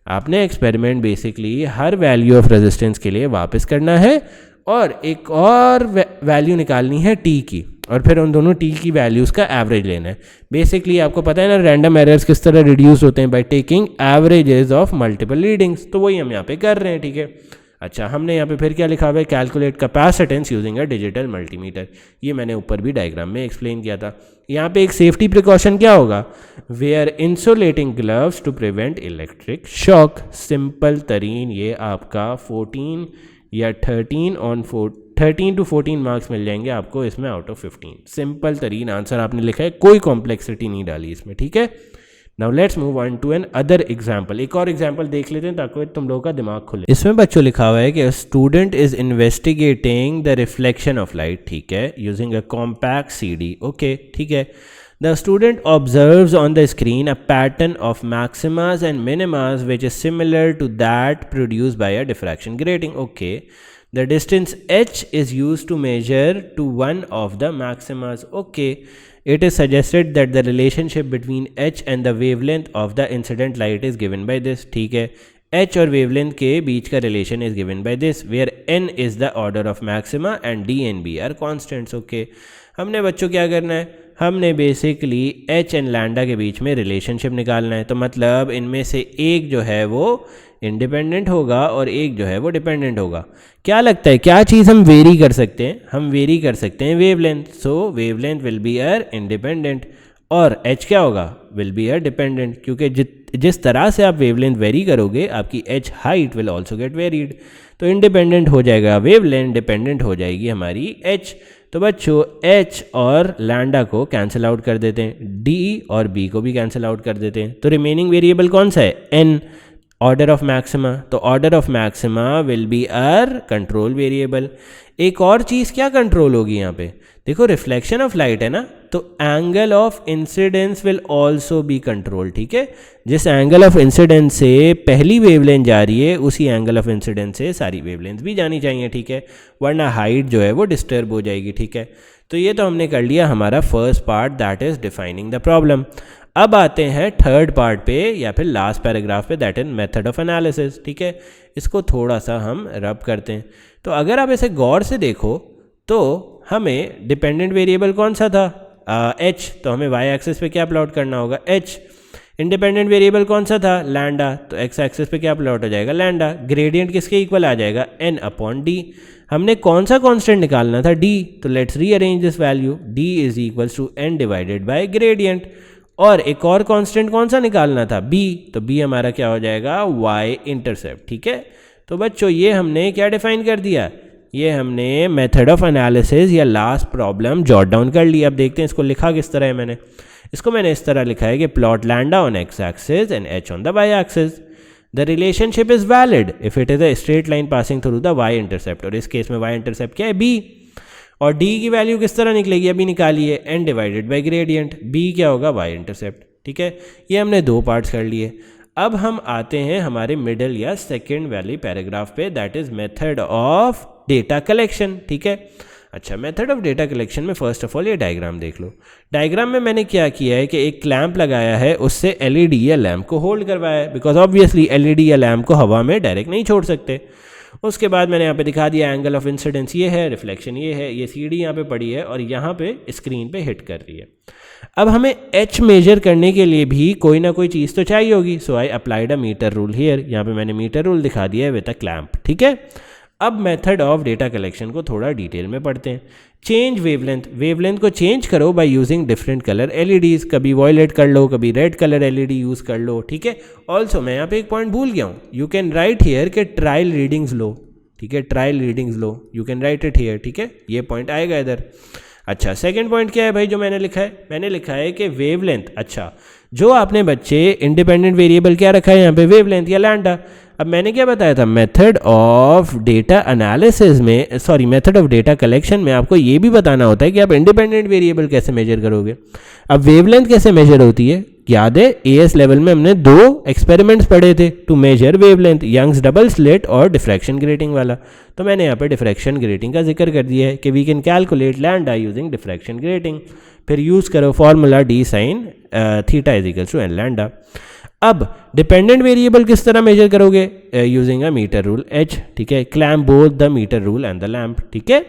आपने एक्सपेरिमेंट बेसिकली हर वैल्यू ऑफ रेजिस्टेंस के लिए वापस करना है और एक और वैल्यू निकालनी है T की, और फिर उन दोनों T की वैल्यूज़ का एवरेज लेना है। बेसिकली आपको पता है ना रैंडम एरर्स किस तरह रिड्यूस होते हैं, by taking averages of multiple readings, तो वही हम यहाँ पे कर रहे हैं, ठीक है। अच्छा हमने यहाँ पे फिर क्या लिखा हुआ है, calculate capacitance using a digital multimeter. ये मैंने ऊपर भी डायग्राम में एक्सप्लेन किया था। यहाँ पे एक सेफ्टी प्रिकॉशन क्या होगा, wear insulating gloves to prevent electric shock. Simple तरीन ये आपका 14 या 13 to 14 मार्क्स मिल जाएंगे आपको इसमें आउट ऑफ 15। सिंपल तरीन आंसर आपने लिखा है, कोई कॉम्प्लेक्सिटी नहीं डाली इसमें, ठीक है। Now let's move on to another example. एक और एग्जाम्पल देख लेते हैं ताकि तुम लोगों का दिमाग खुले। इसमें बच्चों लिखा हुआ है कि student is investigating the reflection of light, ठीक है, using a compact CD, okay ठीक है। The student observes on the screen a pattern of maximas and minimas which is similar to that produced by a diffraction grating. Okay, the distance h is used to measure to one of the maximas. Okay, it is suggested that the relationship between h and the wavelength of the incident light is given by this. ठीक है, h और wavelength के बीच का relation is given by this, where n is the order of maxima and d and b are constants. Okay, हमने बच्चों क्या करना है, हमने बेसिकली h एंड लैंडा के बीच में रिलेशनशिप निकालना है. तो मतलब इनमें से एक जो है वो इंडिपेंडेंट होगा और एक जो है वो डिपेंडेंट होगा. क्या लगता है क्या चीज़ हम वेरी कर सकते हैं, हम वेरी कर सकते हैं wavelength. So wavelength will be our independent और h क्या होगा, विल बी अर डिपेंडेंट, क्योंकि जिस तरह से आप वेवलेंथ वेरी करोगे आपकी h height will also get varied. तो इंडिपेंडेंट हो जाएगा वेवलेंथ, डिपेंडेंट हो जाएगी हमारी h. तो बच्चों h और लैंडा को कैंसिल आउट कर देते हैं, d और b को भी कैंसिल आउट कर देते हैं. तो रिमेनिंग वेरिएबल कौन सा है, n, ऑर्डर ऑफ मैक्सिमा. तो order of maxima will be our control variable. एक और चीज़ क्या कंट्रोल होगी यहाँ पे, देखो रिफ्लेक्शन ऑफ लाइट है ना, तो angle of incidence will also be control. ठीक है, जिस एंगल ऑफ इंसिडेंस से पहली वेवलेंथ जा रही है उसी एंगल ऑफ इंसिडेंस से सारी वेवलेंथ भी जानी चाहिए. ठीक है, वरना हाइट जो है वो डिस्टर्ब हो जाएगी. ठीक है, तो ये तो हमने कर लिया हमारा first part, that is defining the problem. अब आते हैं थर्ड पार्ट पे या फिर लास्ट पैराग्राफ पे, that is method of analysis. ठीक है, इसको थोड़ा सा हम रब करते हैं. तो अगर आप इसे गौर से देखो तो हमें डिपेंडेंट वेरिएबल कौन सा था, h, तो हमें y एक्सिस पे क्या प्लॉट करना होगा, h. इंडिपेंडेंट वेरिएबल कौन सा था, लैंडा, तो x एक्सिस पे क्या प्लॉट हो जाएगा, लैंडा. ग्रेडियंट किसके इक्वल आ जाएगा, n अपॉन d. हमने कौन सा कांस्टेंट निकालना था, d. तो let's rearrange this value, d is equals to n divided by gradient. और एक और कांस्टेंट कौन सा निकालना था, b. तो b हमारा क्या हो जाएगा, y इंटरसेप्ट. ठीक है, तो बच्चों ये हमने क्या डिफाइन कर दिया, ये हमने मेथड ऑफ एनालिसिस या लास्ट प्रॉब्लम जॉट डाउन कर लिया. अब देखते हैं इसको लिखा किस तरह है. मैंने इस तरह लिखा है कि plot lambda on x axis and h on the y axis. The relationship is valid if it is a straight line passing through the y intercept. और इस केस में y इंटरसेप्ट क्या है, b. और d की value किस तरह निकलेगी, अभी निकाली है, n divided by gradient. b क्या होगा, y इंटरसेप्ट. ठीक है, ये हमने दो पार्ट्स कर लिए. अब हम आते हैं हमारे मिडल या सेकेंड वाली पैराग्राफ पे, that is method of data collection. ठीक है, अच्छा, मेथड ऑफ डेटा कलेक्शन में फर्स्ट ऑफ ऑल ये डायग्राम देख लो. डायग्राम में मैंने क्या किया है कि एक क्लैंप लगाया है, उससे एलईडी या लैंप को होल्ड करवाया है, बिकॉज ऑब्वियसली एलईडी या लैंप को हवा में डायरेक्ट नहीं छोड़ सकते. उसके बाद मैंने यहाँ पे दिखा दिया एंगल ऑफ इंसिडेंस ये है, रिफ्लेक्शन ये है, ये सीडी यहाँ पे पड़ी है और यहाँ पे स्क्रीन पे हिट कर रही है. अब हमें h मेजर करने के लिए भी कोई ना कोई चीज़ तो चाहिए होगी. So I applied a metre rule here. यहाँ पे मैंने मीटर रूल दिखा दिया है विद अ क्लैंप. ठीक है, अब मेथड ऑफ डेटा कलेक्शन को थोड़ा डिटेल में पढ़ते हैं. चेंज वेवलेंथ, वेवलेंथ को चेंज करो by using different colour LEDs. कभी वॉयलेट कर लो, कभी रेड कलर एलईडी यूज़ कर लो. ठीक है, ऑल्सो मैं यहाँ पे एक पॉइंट भूल गया हूँ, यू कैन राइट हियर के ट्रायल रीडिंग्स लो. ठीक है, trial readings low, you can right it here. ठीक है, ये पॉइंट आएगा इधर. अच्छा, सेकंड पॉइंट क्या है भाई जो मैंने लिखा है, मैंने लिखा है कि वेवलेंथ. अच्छा, जो आपने बच्चे इंडिपेंडेंट वेरिएबल क्या रखा है यहाँ पे, वेवलेंथ या लैंडा. अब मैंने क्या बताया था, मेथड ऑफ डेटा एनालिसिस में, sorry method of data collection में आपको ये भी बताना होता है कि आप इंडिपेंडेंट वेरिएबल कैसे मेजर करोगे. अब वेवलेंथ कैसे मेजर होती है, याद है एएस लेवल में हमने दो एक्सपेरिमेंट्स पढ़े थे to measure wavelength, Young's double slit और डिफ्रैक्शन ग्रेटिंग वाला. तो मैंने यहाँ पे डिफ्रैक्शन ग्रेटिंग का जिक्र कर दिया है कि we can calculate lambda using diffraction grating. फिर यूज़ करो formula d sine theta is equals to n lambda. अब डिपेंडेंट वेरिएबल किस तरह मेजर करोगे, using a metre rule h. ठीक है, clamp both the meter rule and the lamp. ठीक है,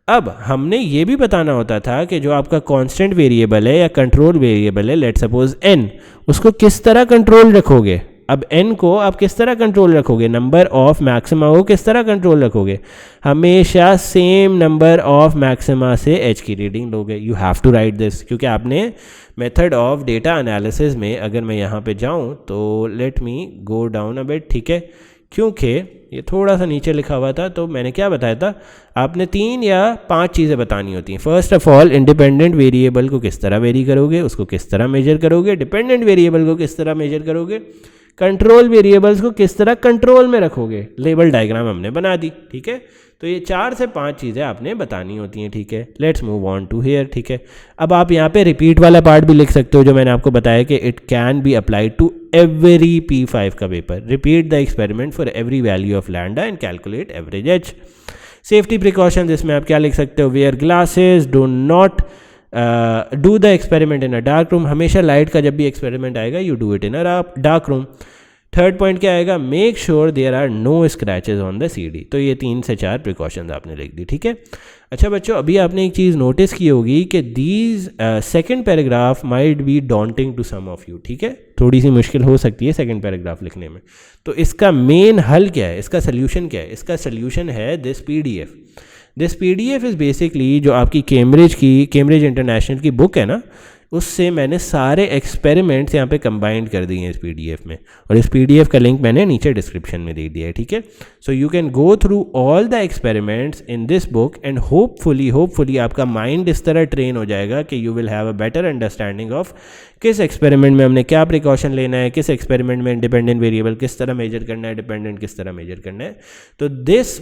अब हमने ये भी बताना होता था कि जो आपका कांस्टेंट वेरिएबल है या कंट्रोल वेरिएबल है, लेट सपोज n, उसको किस तरह कंट्रोल रखोगे. अब n को आप किस तरह कंट्रोल रखोगे, नंबर ऑफ मैक्सिमा को किस तरह कंट्रोल रखोगे, हमेशा सेम नंबर ऑफ मैक्सिमा से h की रीडिंग लोगे. You have to write this, क्योंकि आपने मेथड ऑफ डेटा एनालिसिस में, अगर मैं यहाँ पे जाऊँ तो let me go down a bit. ठीक है, क्योंकि ये थोड़ा सा नीचे लिखा हुआ था, तो मैंने क्या बताया था, आपने 3 या 5 चीज़ें बतानी होती हैं. First of all independent variable को किस तरह वेरी करोगे, उसको किस तरह मेजर करोगे, डिपेंडेंट वेरिएबल को किस तरह मेजर करोगे, कंट्रोल वेरिएबल्स को किस तरह कंट्रोल में रखोगे, लेबल डायग्राम हमने बना दी, ठीक है। तो ये 4 से 5 चीज़ें आपने बतानी होती हैं, ठीक है। Let's move on to here, ठीक है। अब आप यहाँ पे रिपीट वाला पार्ट भी लिख सकते हो, जो मैंने आपको बताया कि it can be applied to every P5 का paper. Repeat the experiment for every value of lambda and calculate average h. Safety precautions, इसमें आप क्या लिख सकते हो, wear glasses, do not do the experiment in a dark room. हमेशा light का जब भी एक्सपेरिमेंट आएगा you do it in a dark room. Third point क्या आएगा, make sure there are no scratches on the CD। तो ये 3 से 4 प्रिकॉशंस आपने लिख दी, ठीक है। अच्छा बच्चों, अभी आपने एक चीज़ नोटिस की होगी कि these second paragraph might be daunting to some of you, ठीक है। थोड़ी सी मुश्किल हो सकती है सेकेंड पैराग्राफ लिखने में। तो इसका मेन हल क्या है, इसका सोल्यूशन क्या है? इसका सोल्यूशन है this PDF। This PDF is basically जो आपकी कैम्ब्रिज इंटरनेशनल की बुक है ना, उससे मैंने सारे एक्सपेरिमेंट्स यहाँ पे कंबाइंड कर दिए हैं इस PDF में, और इस PDF का लिंक मैंने नीचे डिस्क्रिप्शन में दे दिया है, ठीक है। So you can go through all the experiments in this book and hopefully आपका माइंड इस तरह ट्रेन हो जाएगा कि you will have a better understanding of किस एक्सपेरिमेंट में हमने क्या प्रिकॉशन लेना है, किस एक्सपेरिमेंट में इंडिपेंडेंट वेरिएबल किस तरह मेजर करना है, डिपेंडेंट किस तरह मेजर करना है। तो this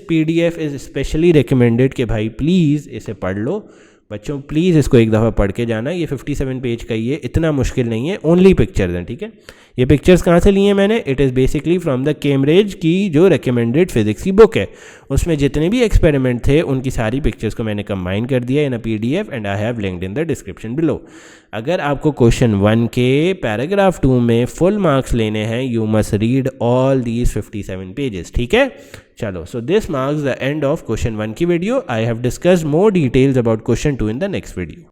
PDF is specially recommended कि भाई प्लीज़ इसे पढ़ लो बच्चों, प्लीज़ इसको एक दफ़ा पढ़ के जाना। ये 57 पेज का ही है, इतना मुश्किल नहीं है, ओनली पिक्चर्स हैं, ठीक है। ये पिक्चर्स कहाँ से लिए हैं मैंने, it is basically from the Cambridge की जो रिकमेंडेड फिजिक्स की बुक है, उसमें जितने भी एक्सपेरिमेंट थे उनकी सारी पिक्चर्स को मैंने कंबाइन कर दिया इन अ PDF and I have linked in the description below. अगर आपको क्वेश्चन 1 के पैराग्राफ 2 में फुल मार्क्स लेने हैं, you must read all these 57 pages, ठीक है। चलो, so this marks the end of question 1 की video. I have discussed more details about question 2 in the next video.